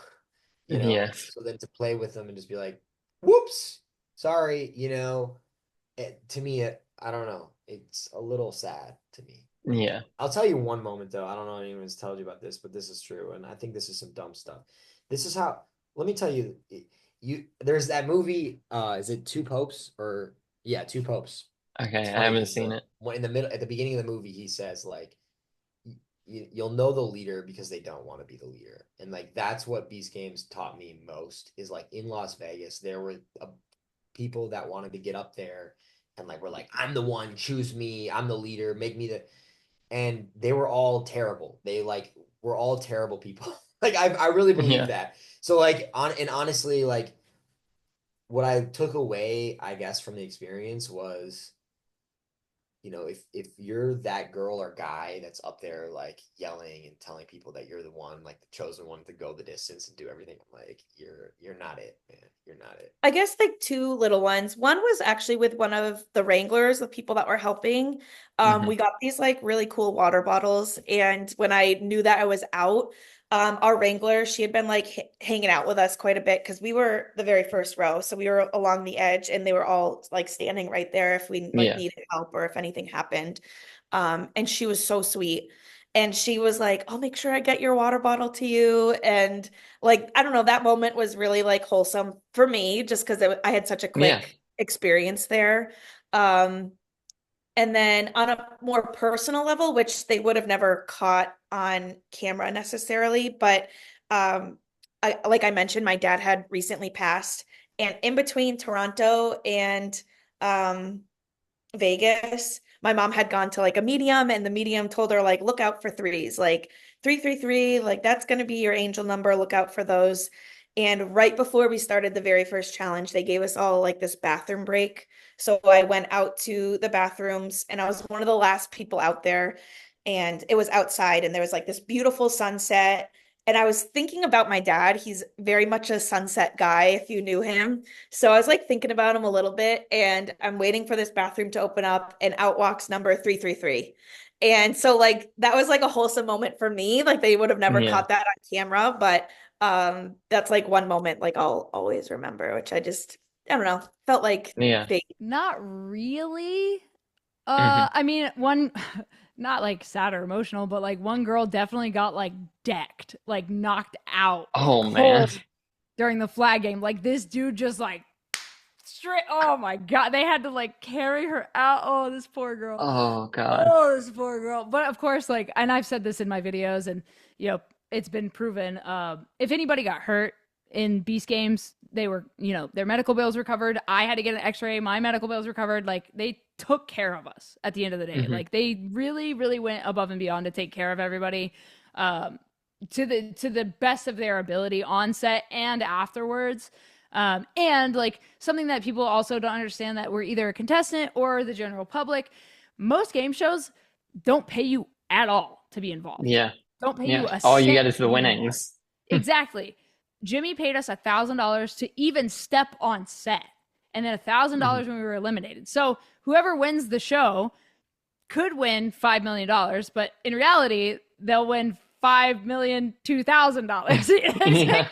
you know. Yeah. So then to play with them and just be like, "Whoops, sorry," to me, I don't know. It's a little sad to me. Yeah. I'll tell you one moment though. I don't know if anyone's told you about this, but this is true, and I think this is some dumb stuff. This is how. Let me tell you. There's that movie. Is it Two Popes or yeah, Two Popes? It's Okay. I funny haven't because seen it. when in the middle at the beginning of the movie, he says like you'll know the leader because they don't want to be the leader. And like that's what Beast Games taught me most is like in Las Vegas, there were people that wanted to get up there and like were like, I'm the one, choose me, I'm the leader, make me the and they were all terrible. They like were all terrible people. Like I really believe Yeah. that. So like honestly, like what I took away, I guess, from the experience was if you're that girl or guy that's up there like yelling and telling people that you're the one, like the chosen one to go the distance and do everything, I'm like, you're not it, man. You're not it. I guess like two little ones. One was actually with one of the Wranglers, the people that were helping. Hmm. We got these like really cool water bottles, and when I knew that I was out, our Wrangler, she had been like hanging out with us quite a bit because we were the very first row, so we were along the edge, and they were all like standing right there if we like Yeah. needed help or if anything happened. And she was so sweet. And she was like, I'll make sure I get your water bottle to you. And like, I don't know, that moment was really like wholesome for me just because I had such a Yeah. quick experience there. Um, and then on a more personal level, which they would have never caught on camera necessarily, but like I mentioned, my dad had recently passed, and in between Toronto and um, Vegas, my mom had gone to like a medium, and the medium told her like, look out for threes, like 333, like that's going to be your angel number. Look out for those. And right before we started the very first challenge, they gave us all like this bathroom break. So I went out to the bathrooms, and I was one of the last people out there, and it was outside, and there was like this beautiful sunset. And I was thinking about my dad. He's very much a sunset guy, if you knew him. So I was like thinking about him a little bit, and I'm waiting for this bathroom to open up, and out walks number 333. And so like that was like a wholesome moment for me. Like they would have never Yeah. caught that on camera, but that's like one moment like I'll always remember, which I don't know, felt like Yeah. fate. Not really. Hmm. I mean, one, not like sad or emotional, but like one girl definitely got like decked, like knocked out Oh man. cold during the flag game. Like this dude just like straight. Oh my God. They had to like carry her out. Oh, this poor girl. Oh God. Oh, this poor girl. But of course, like, and I've said this in my videos, and it's been proven. If anybody got hurt in Beast games, they were, their medical bills were covered. I had to get an X-ray. My medical bills were covered. Like they took care of us at the end of the day. Hmm. Like they really, really went above and beyond to take care of everybody, to the best of their ability on set and afterwards. And like something that people also don't understand, that we're either a contestant or the general public. Most game shows don't pay you at all to be involved. Yeah. Don't pay you Yeah. a All you cent get is to the be involved. winnings. Exactly. Jimmy paid us $1,000 to even step on set, and then $1,000 when we were eliminated. So whoever wins the show could win $5 million, but in reality, they'll win $5,002,000. Yeah.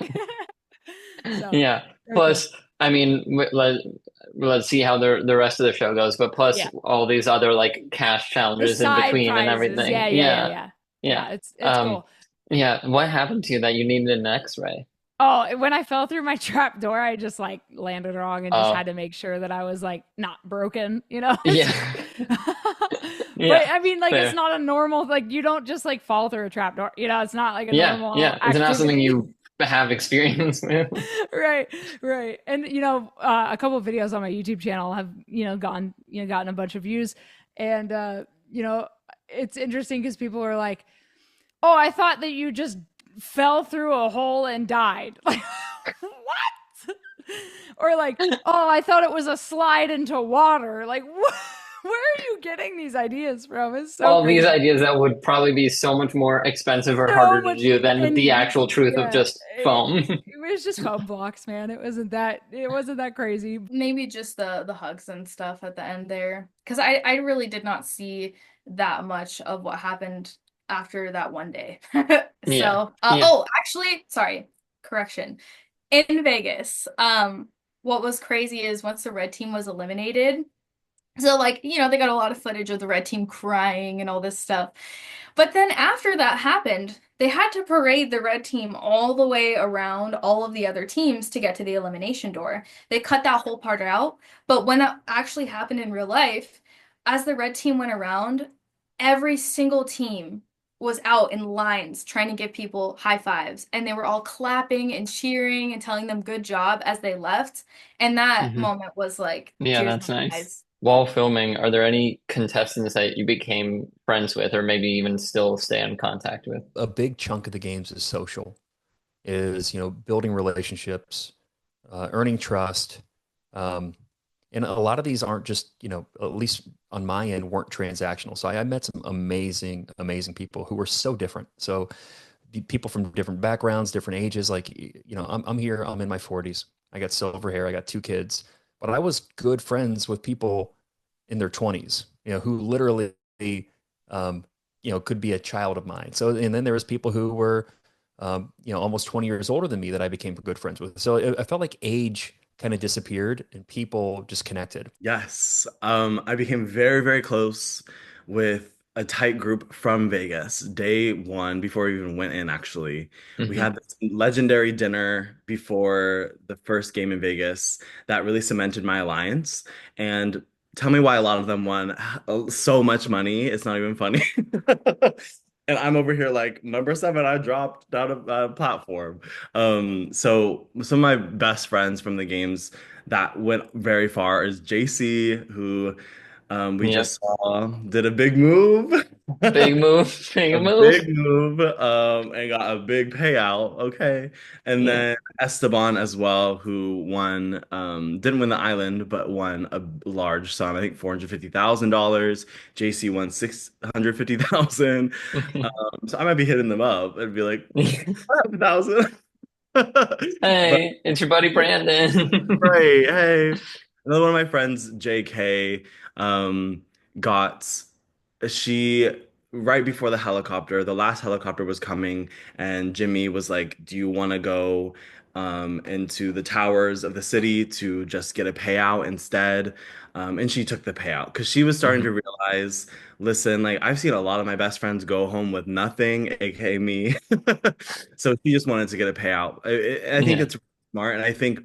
So, Yeah. Plus, I mean, let's see how the rest of the show goes. But plus yeah, all these other like cash the challenges in side between and prizes. everything. Yeah, Yeah. yeah. Yeah. It's Um, cool. yeah. What happened to you that you needed an X-ray? Oh, when I fell through my trap door, I just like landed wrong and just Oh, had to make sure that I was like not broken, yeah. But Yeah. I mean, like it's Fair. not a normal, like you don't just like fall through a trap door, it's not like a Yeah. normal Yeah. It's not something activity. you have experience with. Right, right. And a couple of videos on my YouTube channel have gotten a bunch of views, and it's interesting because people are like, oh, I thought that you just fell through a hole and died. Like, what? Or like, oh, I thought it was a slide into water. Like, where are you getting these ideas from? It's so All these crazy. ideas that would probably be so much more expensive or So harder to much, do than the and actual truth of yeah, just foam. it was just foam blocks, man. It wasn't that crazy. Maybe just the hugs and stuff at the end there, because I really did not see that much of what happened after that one day. Yeah. So Yeah. oh, actually, sorry, correction. In Vegas, what was crazy is once the red team was eliminated, so like, they got a lot of footage of the red team crying and all this stuff. But then after that happened, they had to parade the red team all the way around all of the other teams to get to the elimination door. They cut that whole part out. But when it actually happened in real life, as the red team went around, every single team was out in lines trying to give people high fives. And they were all clapping and cheering and telling them good job as they left. And that Hmm. moment was like Yeah, tears that's in my nice. eyes. While filming, are there any contestants that you became friends with or maybe even still stay in contact with? A big chunk of the games is social, is, building relationships, earning trust. Um, And a lot of these aren't just, at least on my end, weren't transactional. So I met some amazing, amazing people who were so different. So people from different backgrounds, different ages. Like, I'm here, I'm in my 40s. I got silver hair, I got two kids, but I was good friends with people in their 20s, who literally, um, could be a child of mine. So, and then there was people who were, almost 20 years older than me that I became good friends with. So I felt like age kind of disappeared and people just connected. Yes. I became very, very close with a tight group from Vegas. Day one, before we even went in, actually. We Hmm. had this legendary dinner before the first game in Vegas that really cemented my alliance. And tell me why a lot of them won so much money. It's not even funny. And I'm over here like number seven, I dropped down a platform. So some of my best friends from the games that went very far is JC, who we Yep. just saw did a big move, Big move. a Big move. big move, and got a big payout. Okay. And Yeah. then Esteban as well, who won, didn't win the island, but won a large sum, I think $450,000. JC won 650,000. So I might be hitting them up and be like, 5,000. But Hey, it's your buddy Brandon. right. Hey. Another one of my friends, JK, um, got she right before the last helicopter was coming, and Jimmy was like, "Do you want to go into the towers of the city to just get a payout instead?" And she took the payout because she was starting to Hmm. realize, listen, like I've seen a lot of my best friends go home with nothing, aka me. So she just wanted to get a payout. I think Yeah. it's smart, and I think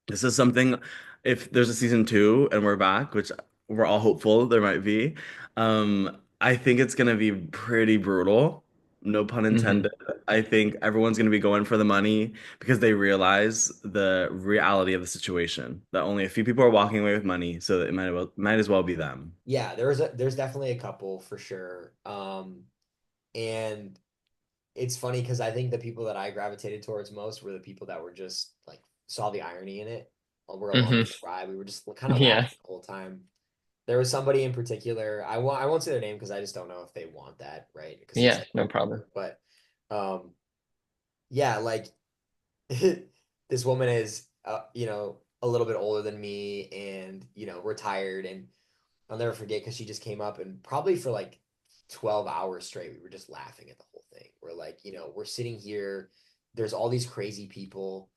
this is something, if there's a season two and we're back, which we're all hopeful there might be, I think it's gonna be pretty brutal. No pun Hmm. intended. I think everyone's gonna be going for the money because they realize the reality of the situation. That only a few people are walking away with money, so that it might as well be them. Yeah, there's definitely a couple for sure. And it's funny because I think the people that I gravitated towards most were the people that were just like saw the irony in it. We're along Hmm. for the ride. We were just kind of Yeah. laughing the whole time. There was somebody in particular. I won't say their name because I just don't know if they want that, right? Because it's Yeah. like, No problem. but um, yeah, like this woman is, a little bit older than me, and retired, and I'll never forget because she just came up and probably for like 12 hours straight, we were just laughing at the whole thing. We're like, we're sitting here, there's all these crazy people,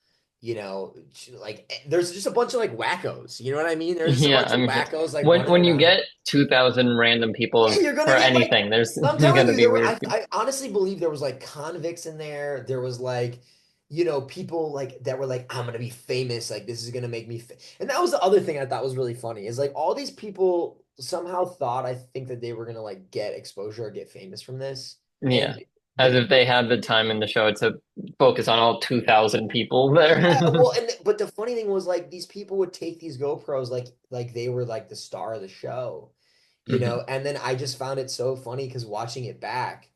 like there's just a bunch of like wackos, you know what I mean? There's just a Yeah. bunch I of mean, wackos like when running when you around. get 2,000 random Yeah, people you're for gonna get like, anything, there's I'm telling gonna you, be there were. weird people. I honestly believe there was like convicts in there. There was like, people like that were like, I'm gonna be famous. Like this is gonna make me. And that was the other thing I thought was really funny is like all these people somehow thought I think that they were gonna like get exposure or get famous from this, Yeah. and As the if they had the time in the show to focus on all 2,000 people there. yeah, well, but the funny thing was like these people would take these GoPros like they were like the star of the show, Hmm. and then I just found it so funny because watching it back.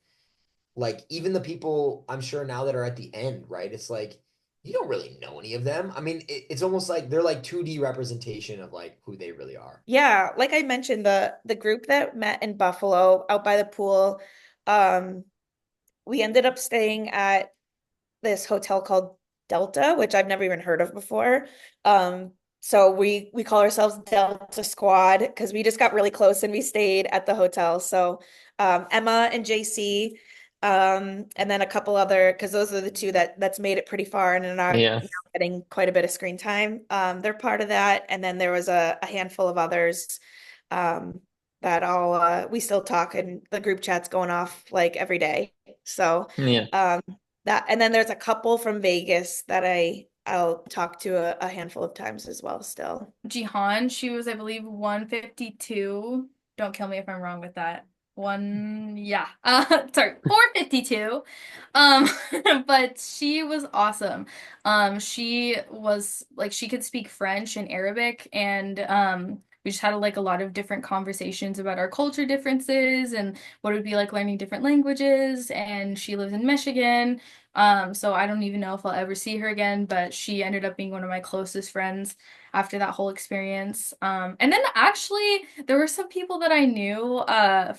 Like even the people I'm sure now that are at the end, right? It's like you don't really know any of them. I mean, it's almost like they're like 2D representation of like who they really are. Yeah, like I mentioned, the group that met in Buffalo out by the pool, um, we ended up staying at this hotel called Delta, which I've never even heard of before. So we call ourselves Delta Squad because we just got really close and we stayed at the hotel. So Emma and JC, and then a couple other because those are the two that's made it pretty far and are Yeah. now getting quite a bit of screen time. They're part of that, and then there was a handful of others um, that all we still talk and the group chat's going off like every day. So Yeah. um, that and then there's a couple from Vegas that I'll talk to a handful of times as well still. Jihan, she was, I believe, 152. Don't kill me if I'm wrong with that. Yeah. Sorry, 452. Um, but she was awesome. She was like she could speak French and Arabic, and we just had like a lot of different conversations about our culture differences and what it would be like learning different languages. And she lives in Michigan. So I don't even know if I'll ever see her again, but she ended up being one of my closest friends after that whole experience. And then actually there were some people that I knew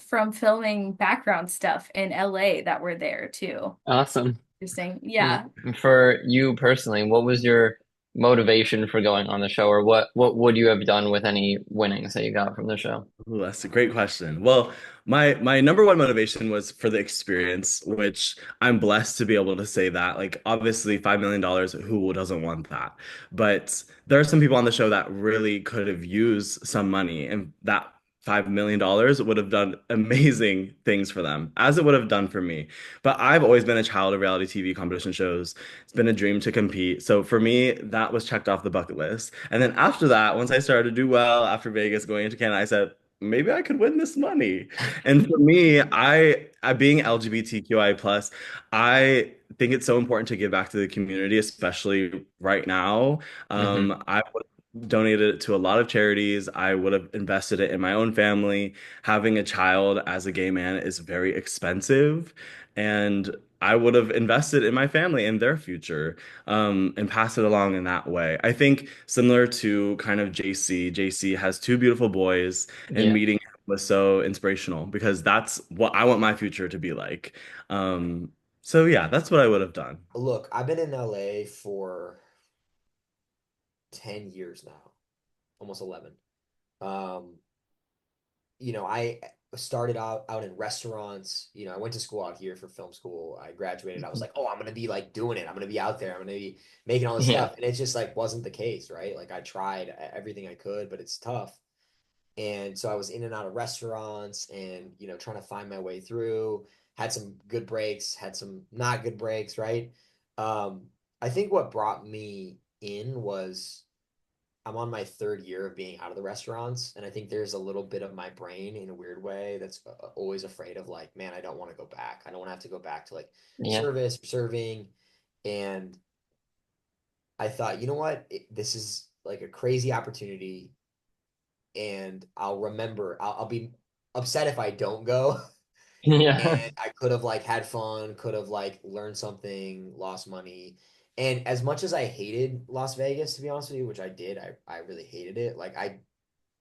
from filming background stuff in LA that were there too. Awesome. Interesting. Yeah. For you personally, what was your motivation for going on the show, or what would you have done with any winnings that you got from the show? Ooh, that's a great question. Well, my number one motivation was for the experience, which I'm blessed to be able to say that. Like, obviously, $5 million, who doesn't want that? But there are some people on the show that really could have used some money, and that $5 million would have done amazing things for them, as it would have done for me. But I've always been a child of reality TV competition shows. It's been a dream to compete. So for me, that was checked off the bucket list. And then after that, once I started to do well after Vegas, going into Canada, I said, maybe I could win this money. And for me, I being LGBTQI plus, I think it's so important to give back to the community, especially right now. Hmm. I would have donated it to a lot of charities. I would have invested it in my own family. Having a child as a gay man is very expensive, and I would have invested in my family and their future, and pass it along in that way. I think similar to kind of JC. JC has two beautiful boys, and Yeah. meeting him was so inspirational because that's what I want my future to be like. So yeah, that's what I would have done. Look, I've been in LA for 10 years now, almost 11. Um, I started out in restaurants. I went to school out here for film school. I graduated. I was like, oh, I'm gonna be like doing it. I'm gonna be out there. I'm gonna be making all this Yeah. stuff. And it just like wasn't the case, right? Like I tried everything I could, but it's tough. And so I was in and out of restaurants and, trying to find my way through, had some good breaks, had some not good breaks, right? Um, I think what brought me in was I'm on my third year of being out of the restaurants. And I think there's a little bit of my brain in a weird way that's always afraid of like, man, I don't want to go back. I don't want to have to go back to like Yeah. service or serving. And I thought, you know what? This is like a crazy opportunity and I'll be upset if I don't go. Yeah. And I could have like had fun, could have like learned something, lost money. And as much as I hated Las Vegas, to be honest with you, which I did, I really hated it. Like I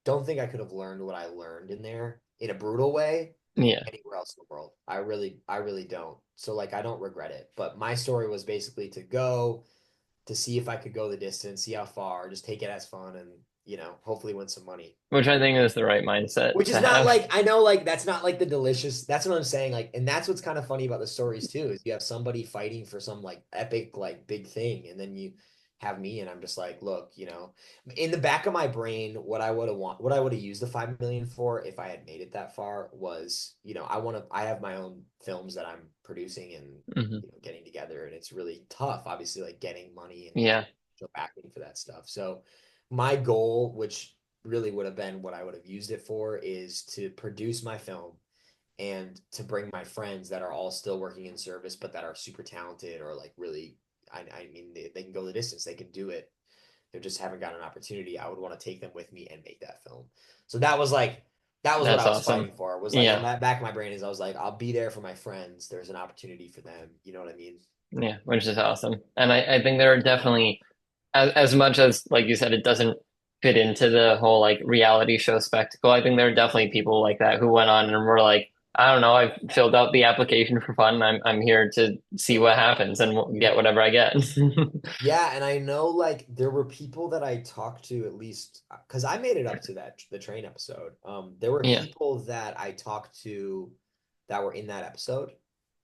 don't think I could have learned what I learned in there in a brutal way Yeah. anywhere else in the world. I really don't. So like I don't regret it. But my story was basically to go to see if I could go the distance, see how far, just take it as fun and, hopefully win some money. Which I think is the right mindset Which is to not have. like I know like that's not like the delicious. That's what I'm saying. Like, and that's what's kind of funny about the stories too, is you have somebody fighting for some like epic, like big thing, and then you have me, and I'm just like, look, in the back of my brain, what I would have used the 5 million for if I had made it that far was, I have my own films that I'm producing and Hmm. getting together, and it's really tough, obviously, like getting money and Yeah. backing for that stuff. So my goal, which really would have been what I would have used it for, is to produce my film and to bring my friends that are all still working in service, but that are super talented or like really, I mean, they can go the distance, they can do it. They just haven't got an opportunity. I would want to take them with me and make that film. So that was what That's I was awesome. fighting for. Was like in Yeah. my back of my brain is I was like, I'll be there for my friends. There's an opportunity for them. You know what I mean? Yeah. Which is awesome. And I think there are definitely, as much as, like you said, it doesn't fit into the whole like reality show spectacle, I think there are definitely people like that who went on and were like, I don't know, I filled out the application for fun. I'm here to see what happens and get whatever I get. Yeah, and I know like there were people that I talked to at least because I made it up to the train episode. There were Yeah. people that I talked to that were in that episode.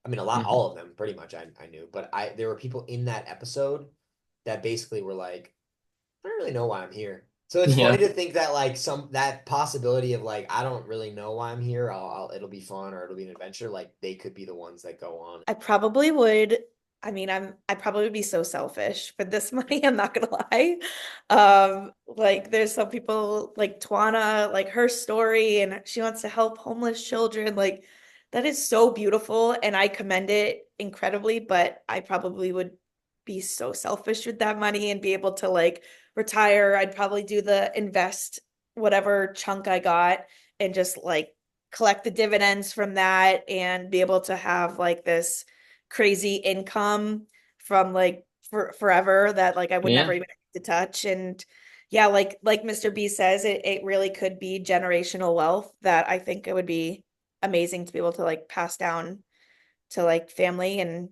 I mean, Hmm. all of them pretty much I knew, but there were people in that episode that basically were like, I don't really know why I'm here. So it's funny Yeah. to think that like that possibility of like I don't really know why I'm here. It'll be fun or it'll be an adventure. Like they could be the ones that go on. I probably would. I mean, I probably would be so selfish for this money, I'm not gonna lie. Like there's some people like Twana, like her story, and she wants to help homeless children. Like that is so beautiful, and I commend it incredibly, but I probably would be so selfish with that money and be able to like retire. I'd probably do the invest whatever chunk I got and just like collect the dividends from that and be able to have like this crazy income from like for forever that like I would never Yeah. even have to touch. And yeah, like Mr. B says, it really could be generational wealth that I think it would be amazing to be able to like pass down to like family. And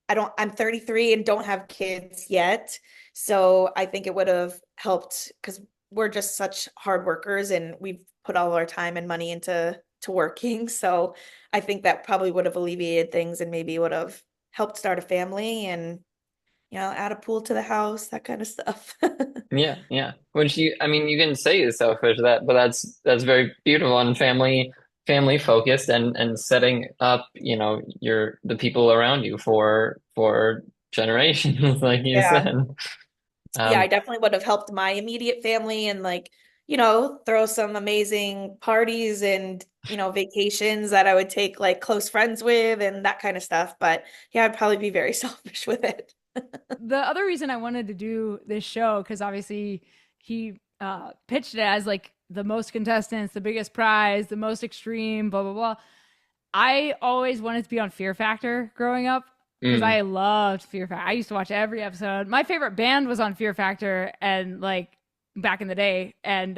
I'm 33 and don't have kids yet. So I think it would have helped because we're just such hard workers and we've put all our time and money into working. So I think that probably would have alleviated things and maybe would have helped start a family and, add a pool to the house, that kind of stuff. Yeah, yeah. Which I mean, you can say is selfish that, but that's very beautiful and family focused and setting up, the people around you for generations, like you Yeah. said. Yeah, I Um, definitely would have helped my immediate family and like, throw some amazing parties and, vacations that I would take like close friends with and that kind of stuff. But yeah, I'd probably be very selfish with it. The other reason I wanted to do this show, because obviously he pitched it as like the most contestants, the biggest prize, the most extreme, blah blah blah. I always wanted to be on Fear Factor growing up because mm, I loved Fear Factor. I used to watch every episode. My favorite band was on Fear Factor and like back in the day. And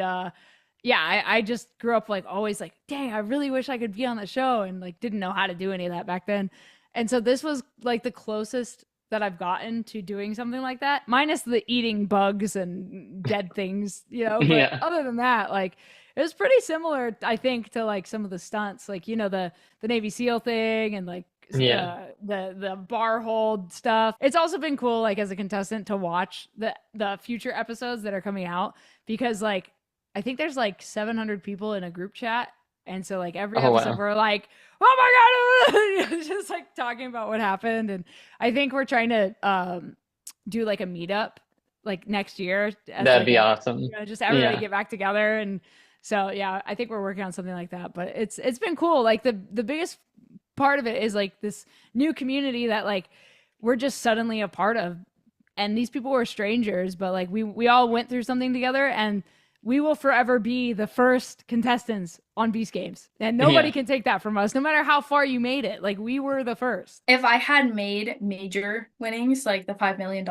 yeah, I just grew up like always like, dang, I really wish I could be on the show and like didn't know how to do any of that back then. And so this was like the closest that I've gotten to doing something like that, minus the eating bugs and dead things, But yeah, other than that, like it was pretty similar, I think, to like some of the stunts, like the Navy SEAL thing and like yeah, the bar hold stuff. It's also been cool, like as a contestant, to watch the future episodes that are coming out because like I think there's like 700 people in a group chat, and so like every oh episode wow, we're like, oh my god, just like talking about what happened, and I think we're trying to do like a meetup like next year as that'd like be a awesome. just everybody Yeah, get back together. And so yeah, I think we're working on something like that. But it's been cool. Like the biggest part of it is like this new community that like we're just suddenly a part of. And these people were strangers, but like we all went through something together, and we will forever be the first contestants on Beast Games. And nobody yeah, can take that from us, no matter how far you made it. Like we were the first. If I had made major winnings, like the $5 million,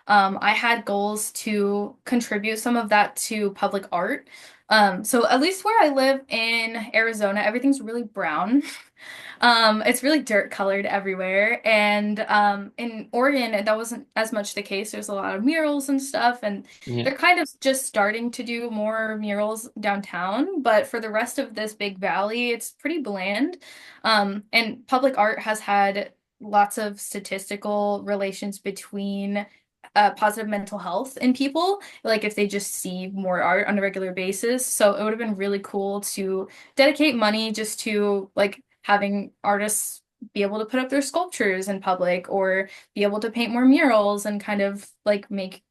I had goals to contribute some of that to public art. So at least where I live in Arizona, everything's really brown. It's really dirt colored everywhere. And in Oregon, that wasn't as much the case. There's a lot of murals and stuff, and yeah, they're kind of just starting to do more murals downtown. But for the rest of this big valley, it's pretty bland. And public art has had lots of statistical relations between positive mental health in people, like if they just see more art on a regular basis. So it would have been really cool to dedicate money just to like having artists be able to put up their sculptures in public or be able to paint more murals and kind of like make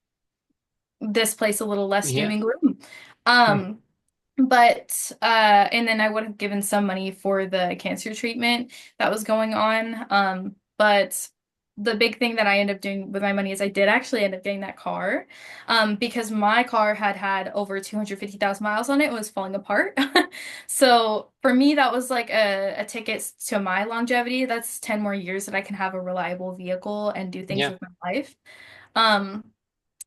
this place a little less doom yeah. and gloom. Hmm. Um, but and then I would have given some money for the cancer treatment that was going on. But the big thing that I ended up doing with my money is I did actually end up getting that car, because my car had over 250,000 miles on it. It was falling apart. So for me, that was like a ticket to my longevity. That's 10 more years that I can have a reliable vehicle and do things Yeah. with my life. Um,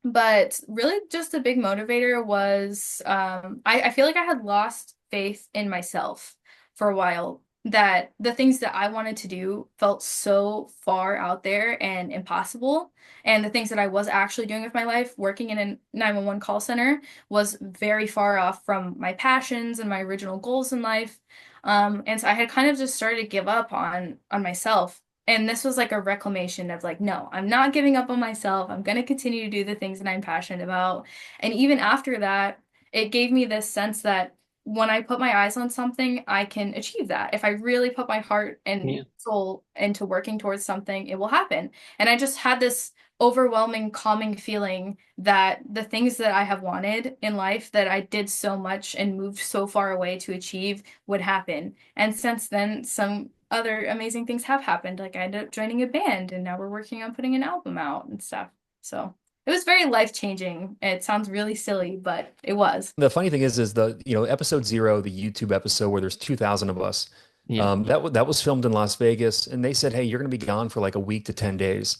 but really, just a big motivator was I feel like I had lost faith in myself for a while, that the things that I wanted to do felt so far out there and impossible. And the things that I was actually doing with my life, working in a 911 call center, was very far off from my passions and my original goals in life. And so I had kind of just started to give up on myself. And this was like a reclamation of like, no, I'm not giving up on myself. I'm going to continue to do the things that I'm passionate about. And even after that, it gave me this sense that when I put my eyes on something, I can achieve that. If I really put my heart and Yeah. soul into working towards something, it will happen. And I just had this overwhelming, calming feeling that the things that I have wanted in life that I did so much and moved so far away to achieve would happen. And since then, some other amazing things have happened. Like I ended up joining a band and now we're working on putting an album out and stuff. So it was very life-changing. It sounds really silly, but it was. The funny thing is the episode 0, the YouTube episode where there's 2,000 of us. Yeah. That was filmed in Las Vegas, and they said, "Hey, you're going to be gone for like a week to 10 days."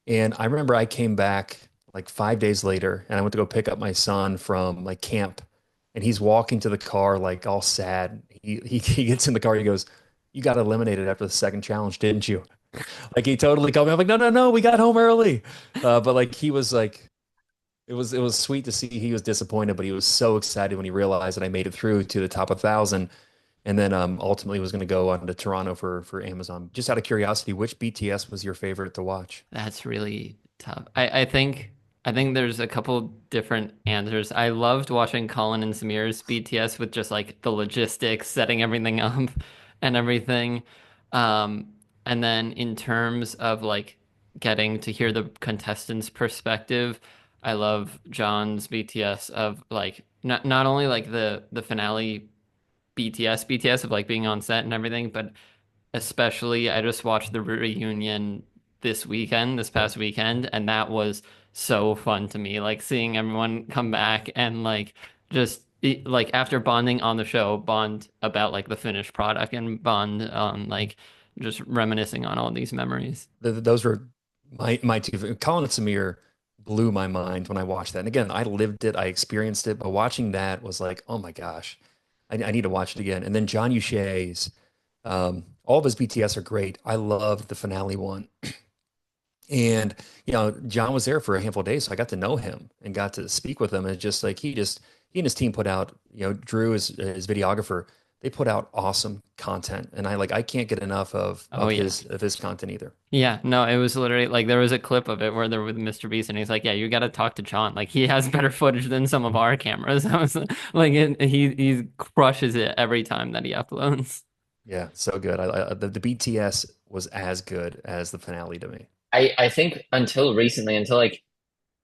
And I remember I came back like 5 days later, and I went to go pick up my son from like camp, and he's walking to the car like all sad. He gets in the car, he goes, "You got eliminated after the second challenge, didn't you?" Like he totally called me. I'm like, "No, no, no, we got home early." But like he was like, it was sweet to see he was disappointed, but he was so excited when he realized that I made it through to the top 1,000, and then ultimately was going to go on to Toronto for Amazon. Just out of curiosity, which BTS was your favorite to watch? That's really tough. I think there's a couple different answers. I loved watching Colin and Samir's BTS with just like the logistics, setting everything up and everything. Um, and then in terms of like getting to hear the contestants' perspective, I love John's BTS of like not only like the finale BTS of like being on set and everything, but especially I just watched the reunion this past weekend, and that was so fun to me. Like seeing everyone come back and like like after bonding on the show, bond about like the finished product and bond on like just reminiscing on all these memories. Those were my two. Colin and Samir blew my mind when I watched that. And again, I lived it, I experienced it, but watching that was like, oh my gosh, I need to watch it again. And then John Uche's, all of his BTS are great. I loved the finale one. And, John was there for a handful of days, so I got to know him and got to speak with him. And it's just like he and his team put out, Drew is his videographer. They put out awesome content, and I can't get enough of Oh yeah. his content either. Yeah, no, it was literally like there was a clip of it where they're with Mr. Beast and he's like, "Yeah, you got to talk to John. Like he has better footage than some of our cameras." I was like, he crushes it every time that he uploads. Yeah, so good. The BTS was as good as the finale to me. I think until recently, until like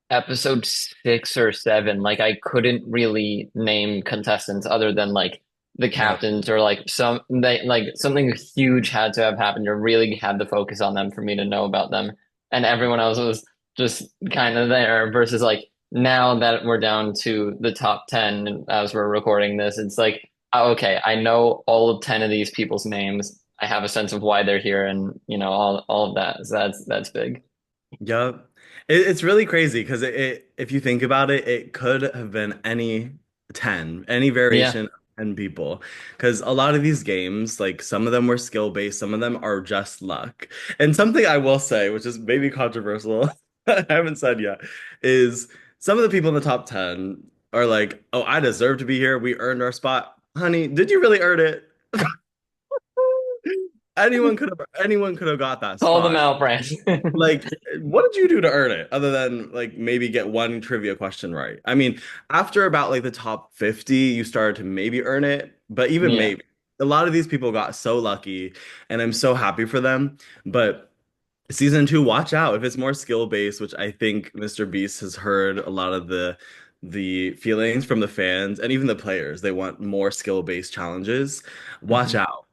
episode 6 or 7, like I couldn't really name contestants other than like the Yeah. captains or like something huge had to have happened or really had to focus on them for me to know about them. And everyone else was just kind of there versus like now that we're down to the top 10 as we're recording this, it's like, oh, okay, I know all of 10 of these people's names. I have a sense of why they're here and all of that. So that's big. Yep. It's really crazy because if you think about it, it could have been any 10, any Yeah. variation of 10 people. Because a lot of these games, like some of them were skill based, some of them are just luck. And something I will say, which is maybe controversial, I haven't said yet, is some of the people in the top 10 are like, oh, I deserve to be here. We earned our spot. Honey, did you really earn it? Anyone could have got that Call them spot. out, Brand. Like, what did you do to earn it other than like maybe get one trivia question right? I mean, after about like the top 50, you started to maybe earn it, but even Yeah. maybe a lot of these people got so lucky and I'm so happy for them. But season 2, watch out if it's more skill based, which I think Mr. Beast has heard a lot of the feelings from the fans and even the players. They want more skill based challenges. Watch Mhm. out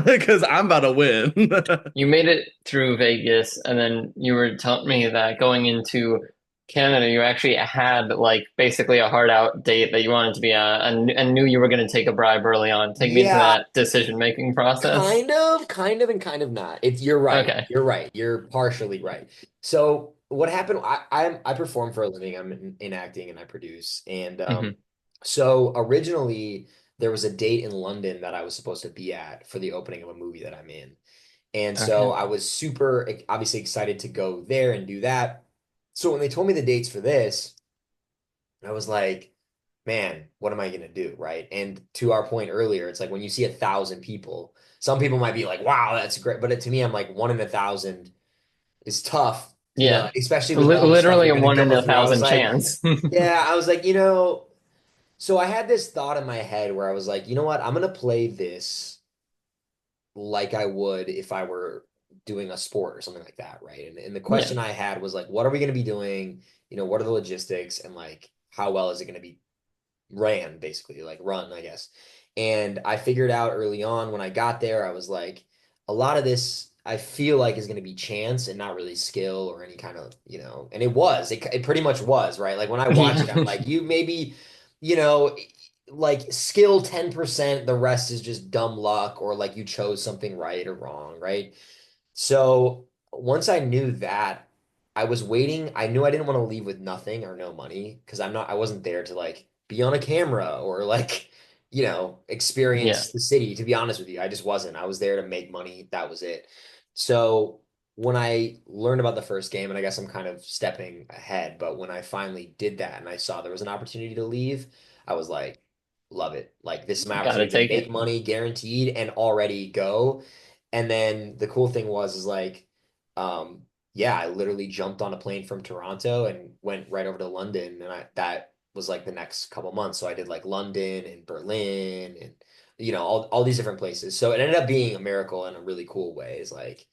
because I'm about to win. You made it through Vegas, and then you were telling me that going into Canada, you actually had like basically a hard out date that you wanted to be on, and knew you were going to take a bribe early on. Take me into Yeah, that decision-making process. kind of, and kind of not. You're right. Okay. You're right. You're partially right. So what happened? I perform for a living. I'm in acting and I produce. And Hmm. so originally there was a date in London that I was supposed to be at for the opening of a movie that I'm in. And so Okay. I was super obviously excited to go there and do that. So when they told me the dates for this, I was like, man, what am I gonna do? Right. And to our point earlier, it's like when you see 1,000 people, some people might be like, wow, that's great. But to me, I'm like, one in 1,000 is tough, Yeah. especially with all the stuff Literally you're a gonna one in go a through. I was thousand like, chance. yeah, I was like, so I had this thought in my head where I was like, you know what? I'm gonna play this like I would if I were doing a sport or something like that, right? And the Yeah. question I had was like, what are we gonna be doing? What are the logistics and like how well is it gonna be ran basically, like run, I guess. And I figured out early on when I got there, I was like, a lot of this, I feel like is going to be chance and not really skill or any kind of, you know, and it pretty much was, right? Like when I watch it, I'm Yeah. like, you maybe, you know, like skill 10%, the rest is just dumb luck or like you chose something right or wrong, right? So once I knew that, I was waiting. I knew I didn't want to leave with nothing or no money because I wasn't there to like be on a camera or like, you know, Yeah. experience the city. To be honest with you, I just wasn't. I was there to make money. That was it. So when I learned about the first game, and I guess I'm kind of stepping ahead, but when I finally did that and I saw there was an opportunity to leave, I was like, love it. Like this is my Gotta opportunity to take make it. money guaranteed and already go. And then the cool thing was is like, um, yeah, I literally jumped on a plane from Toronto and went right over to London, and that was like the next couple months. So I did like London and Berlin and you know all these different places. So it ended up being a miracle in a really cool way. Is like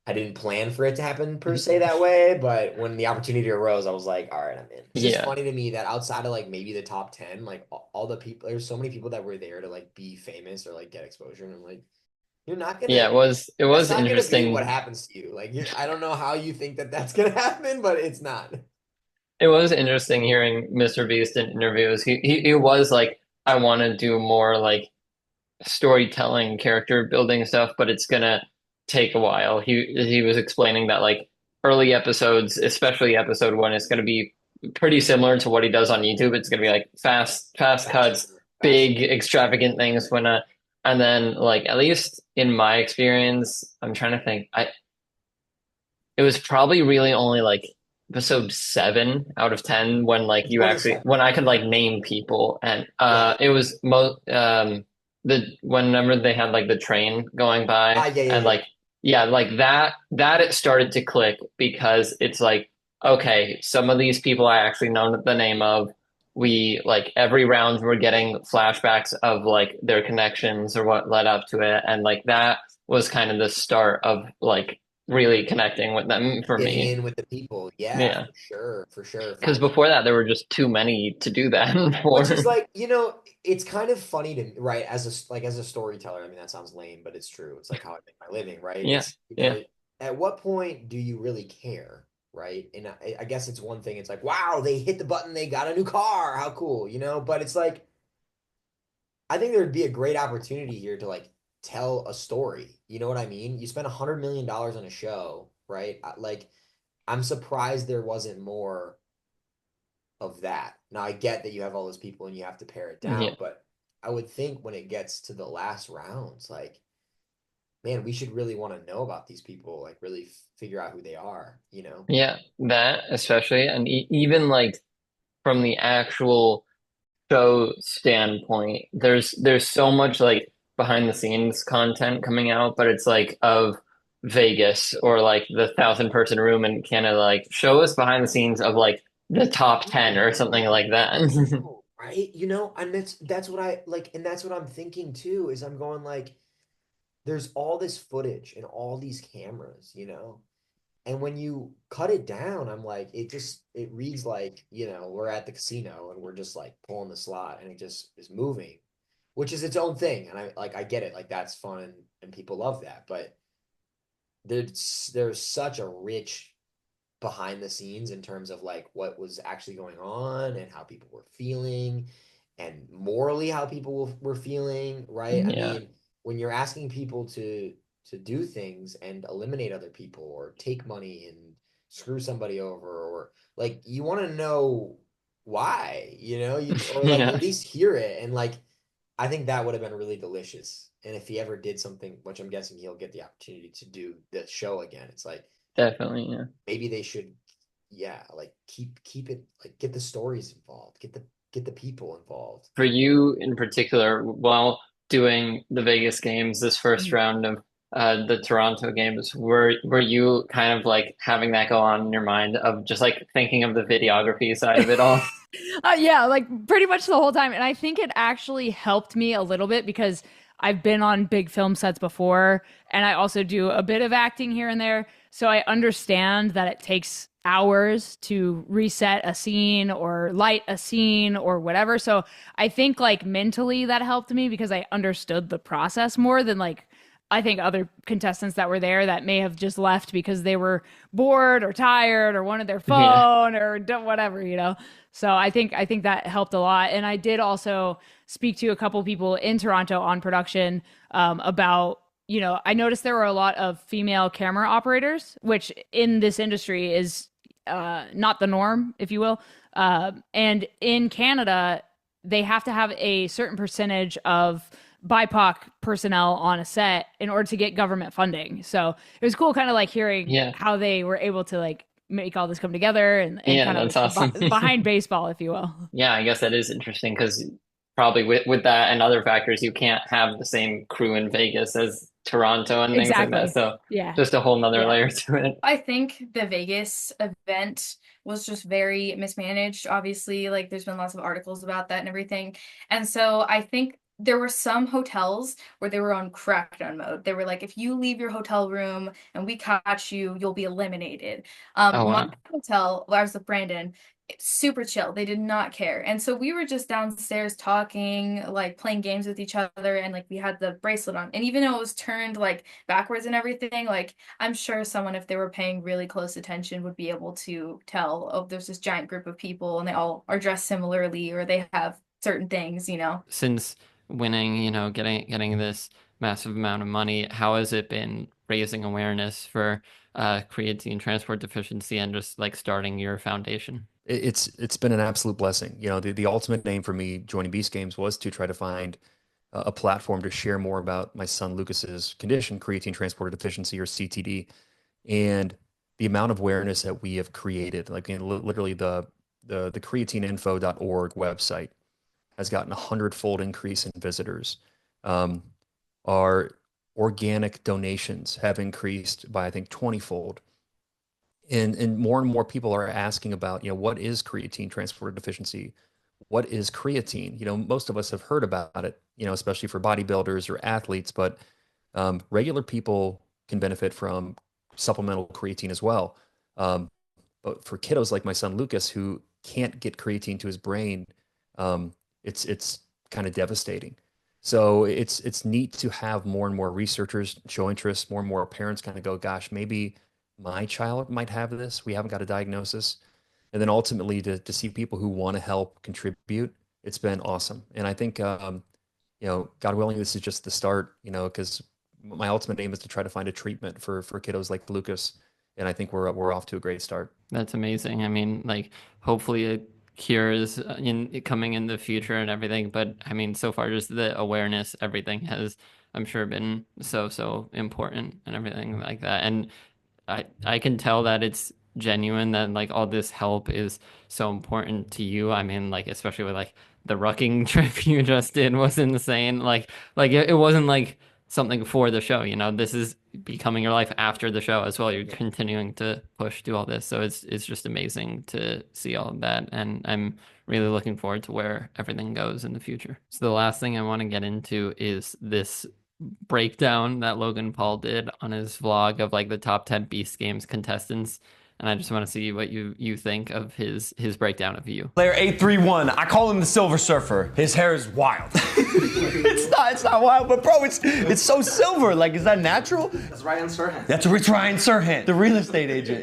I didn't plan for it to happen per se that way, but when the opportunity arose, I was like, all right, I'm in. It's just Yeah. funny to me that outside of like maybe the top 10, like all the people, there's so many people that were there to like be famous or like get exposure. And I'm like, you're not Yeah, gonna, it that's was not gonna be what interesting. happens to you. Like, I don't know how you think that that's gonna happen, but it's not. It was interesting hearing Mr. Beast in interviews. He was like, I want to do more like storytelling, character building stuff, but it's gonna take a while. He was explaining that like early episodes, especially episode one, is gonna be pretty similar to what he does on YouTube. It's gonna be like fast cuts, Faster, big faster. extravagant things when and then like at least in my experience, I'm trying to think. It was probably really only like episode 7 out of 10 when like you What is actually that? when I could like name people and Yeah. it was the whenever they had like the train going by Yeah, yeah, and yeah. like yeah like that it started to click because it's like okay, some of these people I actually know the name of. We like every round we're getting flashbacks of like their connections or what led up to it, and like that was kind of the start of like really connecting with them for Getting me. in with the people. Yeah, Yeah. for sure. Because Finding before that, there were just too many to do that which is for. like, you know, it's kind of funny to me, right? As a storyteller, I mean, that sounds lame, but it's true. It's like how I make my living, right? Yeah. It's, you Yeah. know, at what point do you really care, right? And I guess it's one thing. It's like, wow, they hit the button, they got a new car, how cool, you know? But it's like, I think there'd be a great opportunity here to like tell a story. You know what I mean? You spend $100 million on a show, right? Like, I'm surprised there wasn't more of that. Now I get that you have all those people and you have to pare it Yeah. down, but I would think when it gets to the last rounds, like, man, we should really want to know about these people, like really figure out who they are, you know? Yeah. That especially. And even like from the actual show standpoint, there's so much like behind the scenes content coming out, but it's like of Vegas or like the 1,000 person room and kind of like show us behind the scenes of like the top 10 or something like that. Oh, right? You know, and that's what I like, and that's what I'm thinking too, is I'm going like, there's all this footage and all these cameras, you know? And when you cut it down, I'm like, it reads like, you know, we're at the casino and we're just like pulling the slot and it just is moving, which is its own thing. And I get it, like that's fun and people love that. But there's such a rich behind the scenes in terms of like what was actually going on and how people were feeling and morally how people were feeling, right? I Yeah. mean, when you're asking people to do things and eliminate other people or take money and screw somebody over or like you want to know why, you know, you or like Yeah. at least hear it and like I think that would have been really delicious. And if he ever did something, which I'm guessing he'll get the opportunity to do the show again, it's like Definitely. Yeah. maybe they should, yeah, like keep it like get the stories involved, get the people involved. For you in particular, while doing the Vegas games, this first round of the Toronto games, were you kind of like having that go on in your mind of just like thinking of the videography side of it all? Yeah, like pretty much the whole time. And I think it actually helped me a little bit because I've been on big film sets before and I also do a bit of acting here and there. So I understand that it takes hours to reset a scene or light a scene or whatever. So I think like mentally that helped me because I understood the process more than like I think other contestants that were there that may have just left because they were bored or tired or wanted their Yeah. phone or whatever, you know. So I think that helped a lot. And I did also speak to a couple people in Toronto on production about, you know, I noticed there were a lot of female camera operators, which in this industry is not the norm, if you will. And in Canada, they have to have a certain percentage of BIPOC personnel on a set in order to get government funding. So it was cool kind of like hearing Yeah. how they were able to like make all this come together and Yeah, kind of that's awesome. behind baseball, if you will. Yeah, I guess that is interesting because probably with that and other factors, you can't have the same crew in Vegas as Toronto and things like that. Exactly. So Yeah. just a whole nother Yeah. layer to it. I think the Vegas event was just very mismanaged. Obviously, like there's been lots of articles about that and everything. And so I think there were some hotels where they were on crackdown mode. They were like, if you leave your hotel room and we catch you, you'll be eliminated. Oh, My wow. hotel, I was with Brandon, it's super chill. They did not care. And so we were just downstairs talking, like playing games with each other, and like we had the bracelet on. And even though it was turned like backwards and everything, like I'm sure someone, if they were paying really close attention, would be able to tell, oh, there's this giant group of people and they all are dressed similarly or they have certain things, you know. Since winning, you know, getting this massive amount of money, how has it been raising awareness for creatine transport deficiency and just like starting your foundation? It's been an absolute blessing. You know, the ultimate aim for me joining Beast Games was to try to find a platform to share more about my son Lucas's condition, creatine transporter deficiency or CTD, and the amount of awareness that we have created. Like, you know, literally the creatineinfo.org website has gotten 100-fold increase in visitors. Our organic donations have increased by, I think, 20-fold. And more people are asking about, you know, what is creatine transporter deficiency? What is creatine? You know, most of us have heard about it, you know, especially for bodybuilders or athletes, but regular people can benefit from supplemental creatine as well. But for kiddos like my son Lucas, who can't get creatine to his brain, it's kind of devastating. So it's neat to have more and more researchers show interest, more and more parents kind of go, gosh, maybe my child might have this. We haven't got a diagnosis. And then ultimately to see people who want to help contribute, it's been awesome. And I think, you know, God willing, this is just the start, you know, because my ultimate aim is to try to find a treatment for kiddos like Lucas. And I think we're off to a great start. That's amazing. I mean, like hopefully it cures in coming in the future and everything. But I mean, so far just the awareness, everything has, I'm sure, been so important and everything like that. And I can tell that it's genuine that like all this help is so important to you. I mean, like especially with like the rucking trip you just did was insane. Like it wasn't like something for the show, you know. This is becoming your life after the show as well. You're continuing to push, do all this. So it's just amazing to see all of that. And I'm really looking forward to where everything goes in the future. So the last thing I want to get into is this breakdown that Logan Paul did on his vlog of like the top 10 Beast Games contestants. And I just want to see what you think of his breakdown of you. Player 831, I call him the Silver Surfer. His hair is wild. it's not wild, but bro, it's so silver. Like, is that natural? That's Ryan Serhant. That's Ryan Serhant, the real estate agent.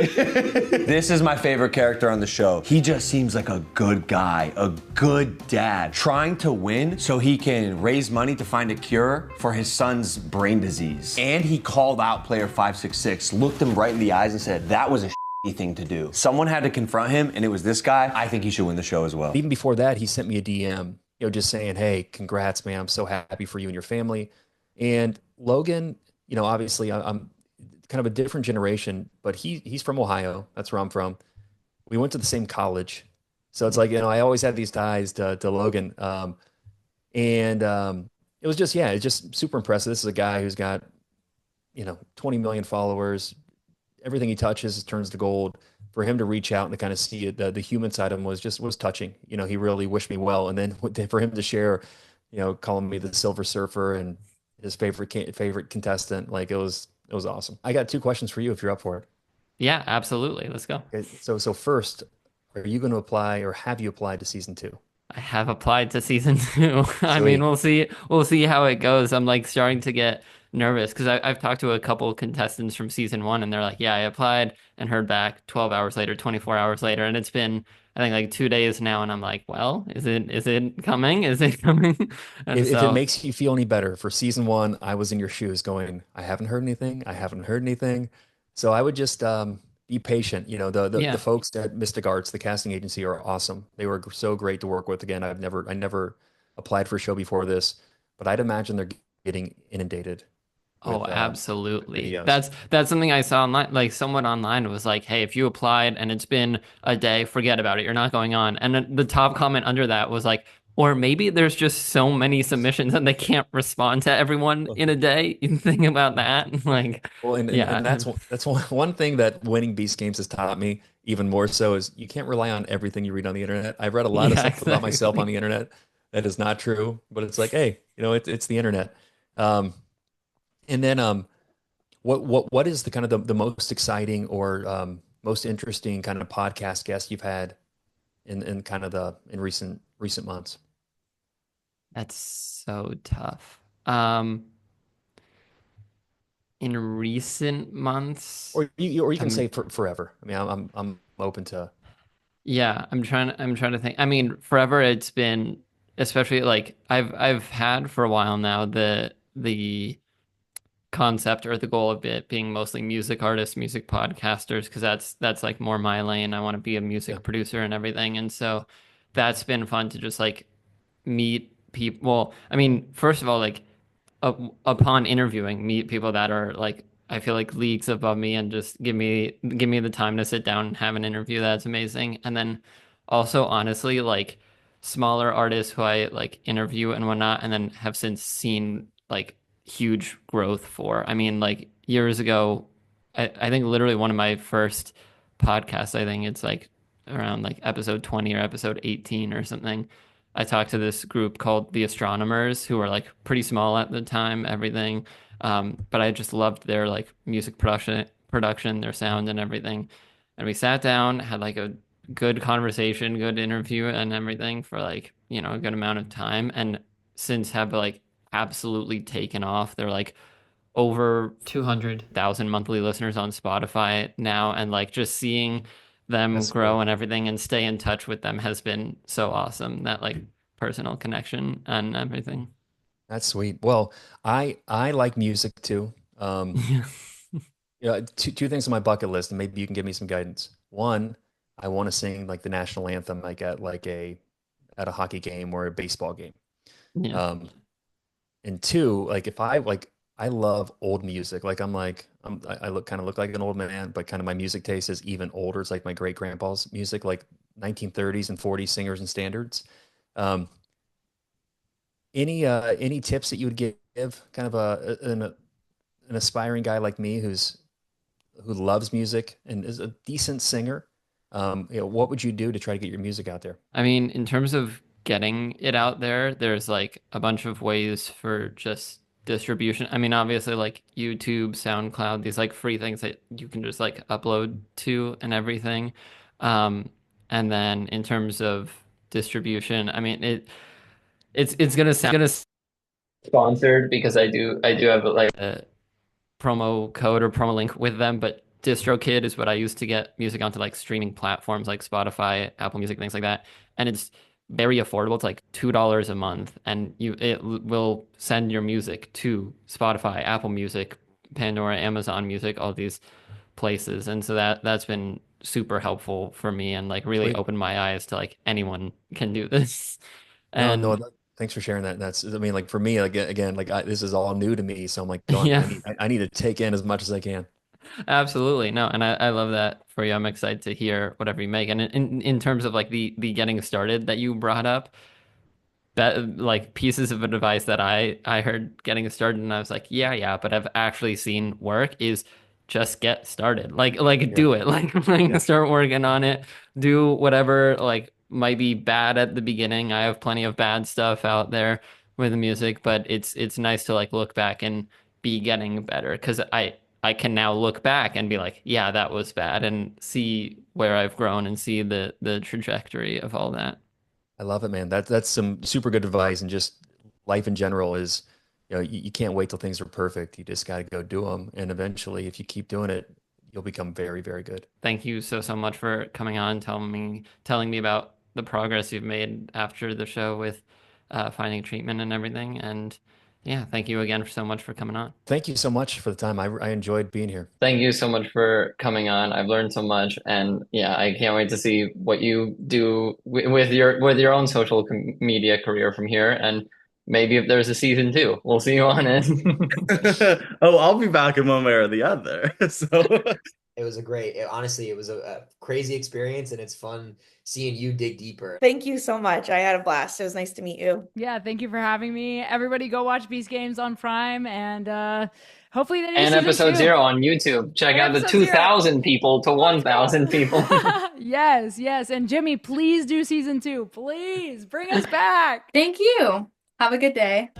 This is my favorite character on the show. He just seems like a good guy, a good dad, trying to win so he can raise money to find a cure for his son's brain disease. And he called out player 566, looked him right in the eyes and said, that was a thing to do. Someone had to confront him, and it was this guy. I think he should win the show as well. Even before that, he sent me a DM, you know, just saying, hey, congrats, man. I'm so happy for you and your family. And Logan, you know, obviously I'm kind of a different generation, but he's from Ohio. That's where I'm from. We went to the same college. So it's like, you know, I always had these ties to Logan. It was just, yeah, it's just super impressive. This is a guy who's got, you know, 20 million followers. Everything he touches turns to gold. For him to reach out and to kind of see it, the human side of him was touching. You know, he really wished me well. And then for him to share, you know, calling me the Silver Surfer and his favorite contestant, like it was awesome. I got two questions for you if you're up for it. Yeah, absolutely. Let's go. Okay, so first, are you going to apply or have you applied to season 2? I have applied to season 2. I mean, we'll see how it goes. I'm like starting to get nervous because I've talked to a couple of contestants from season one, and they're like, "Yeah, I applied and heard back 12 hours later, 24 hours later, and it's been I think like 2 days now." And I'm like, "Well, is it coming? Is it coming?" And If it so, makes you feel any better, for season one, I was in your shoes going, I haven't heard anything. I haven't heard anything. So I would just be patient. You know, the yeah. folks at Mystic Arts, the casting agency, are awesome. They were so great to work with. Again, I never applied for a show before this, but I'd imagine they're getting inundated Oh, with absolutely. videos. That's something I saw online. Like someone online was like, "Hey, if you applied and it's been a day, forget about it. You're not going on." And then the top comment under that was like, "Or maybe there's just so many submissions and they can't respond to everyone in a day." You think about that? Like, Well, and yeah. that's one thing that winning Beast Games has taught me even more so is you can't rely on everything you read on the internet. I've read a lot of Yeah, stuff about myself on exactly. the internet that is not true, but it's like, hey, you know, it's the internet. Um, and then what is the kind of the most exciting or most interesting kind of podcast guest you've had in kind of the in recent months? That's so tough. In recent months, Or you can say I'm forever. I mean, I'm open to. Yeah, I'm trying to think. I mean, forever it's been especially like I've had for a while now the concept or the goal of it being mostly music artists, music podcasters, because that's like more my lane. I want to be a Yeah, music producer and everything. And so that's been fun to just like meet people. Well, I mean, first of all, like upon interviewing, meet people that are like I feel like leagues above me and just give me the time to sit down and have an interview. That's amazing. And then also honestly, like smaller artists who I like interview and whatnot, and then have since seen like huge growth for. I mean, like years ago, I think literally one of my first podcasts, I think it's like around like episode 20 or episode 18 or something. I talked to this group called the Astronomers, who were like pretty small at the time, everything. But I just loved their like music production, their sound and everything. And we sat down, had like a good conversation, good interview and everything for like, a good amount of time. And since have like absolutely taken off. They're like over 200,000 monthly listeners on Spotify now. And like just seeing them that's grow great. and everything and stay in touch with them has been so awesome. That like personal connection and everything. That's sweet. Well, I like music too. Yeah. Yeah, two things on my bucket list, and maybe you can give me some guidance. One, I want to sing like the national anthem, like at a hockey game or a baseball game. Yeah. Um, and two, like if I like, I love old music. Like I look kind of look like an old man, but kind of my music taste is even older. It's like my great grandpa's music, like 1930s and 40s singers and standards. Um, any tips that you would give kind of an aspiring guy like me who loves music and is a decent singer, what would you do to try to get your music out there? I mean, in terms of getting it out there, there's like a bunch of ways for just distribution. I mean, obviously, like YouTube, SoundCloud, these like free things that you can just like upload to and everything. Um, and then in terms of distribution, I mean, it's gonna sound sponsored because I do have like a promo code or promo link with them, but DistroKid is what I use to get music onto like streaming platforms like Spotify, Apple Music, things like that. And it's very affordable. It's like $2 a month, and will send your music to Spotify, Apple Music, Pandora, Amazon Music, all these places. And so that's been super helpful for me and like really Sweet. opened my eyes to like anyone can do this. No, no, And thanks for sharing that. That's, I mean, like for me, like again, like this is all new to me, so I'm like going, yeah. I need to take in as much as I can. Absolutely. No, and I love that for you. I'm excited to hear whatever you make. And in terms of like the getting started that you brought up, that like pieces of advice that I heard getting started and I was like, yeah, but I've actually seen work is just get started. Like Yeah, do it. Like yeah. start working on it. Do whatever like might be bad at the beginning. I have plenty of bad stuff out there with the music, but it's nice to like look back and be getting better because I can now look back and be like, yeah, that was bad and see where I've grown and see the trajectory of all that. I love it, man. That's some super good advice, and just life in general is you can't wait till things are perfect. You just got to go do them. And eventually, if you keep doing it, you'll become very, very good. Thank you so much for coming on, telling me about the progress you've made after the show with finding treatment and everything. And yeah, thank you again so much for coming on. Thank you so much for the time. I enjoyed being here. Thank you so much for coming on. I've learned so much, and yeah, I can't wait to see what you do with your own social media career from here. And maybe if there's a season 2, we'll see you on it. Oh, I'll be back in one way or the other. So It was honestly, it was a crazy experience, and it's fun seeing you dig deeper. Thank you so much. I had a blast. It was nice to meet you. Yeah, thank you for having me. Everybody go watch Beast Games on Prime, and hopefully they do And season episode 2. 0 on YouTube. Check out the 2,000 people to 1,000 people. Yes. And Jimmy, please do season 2. Please bring us back. Thank you. Have a good day.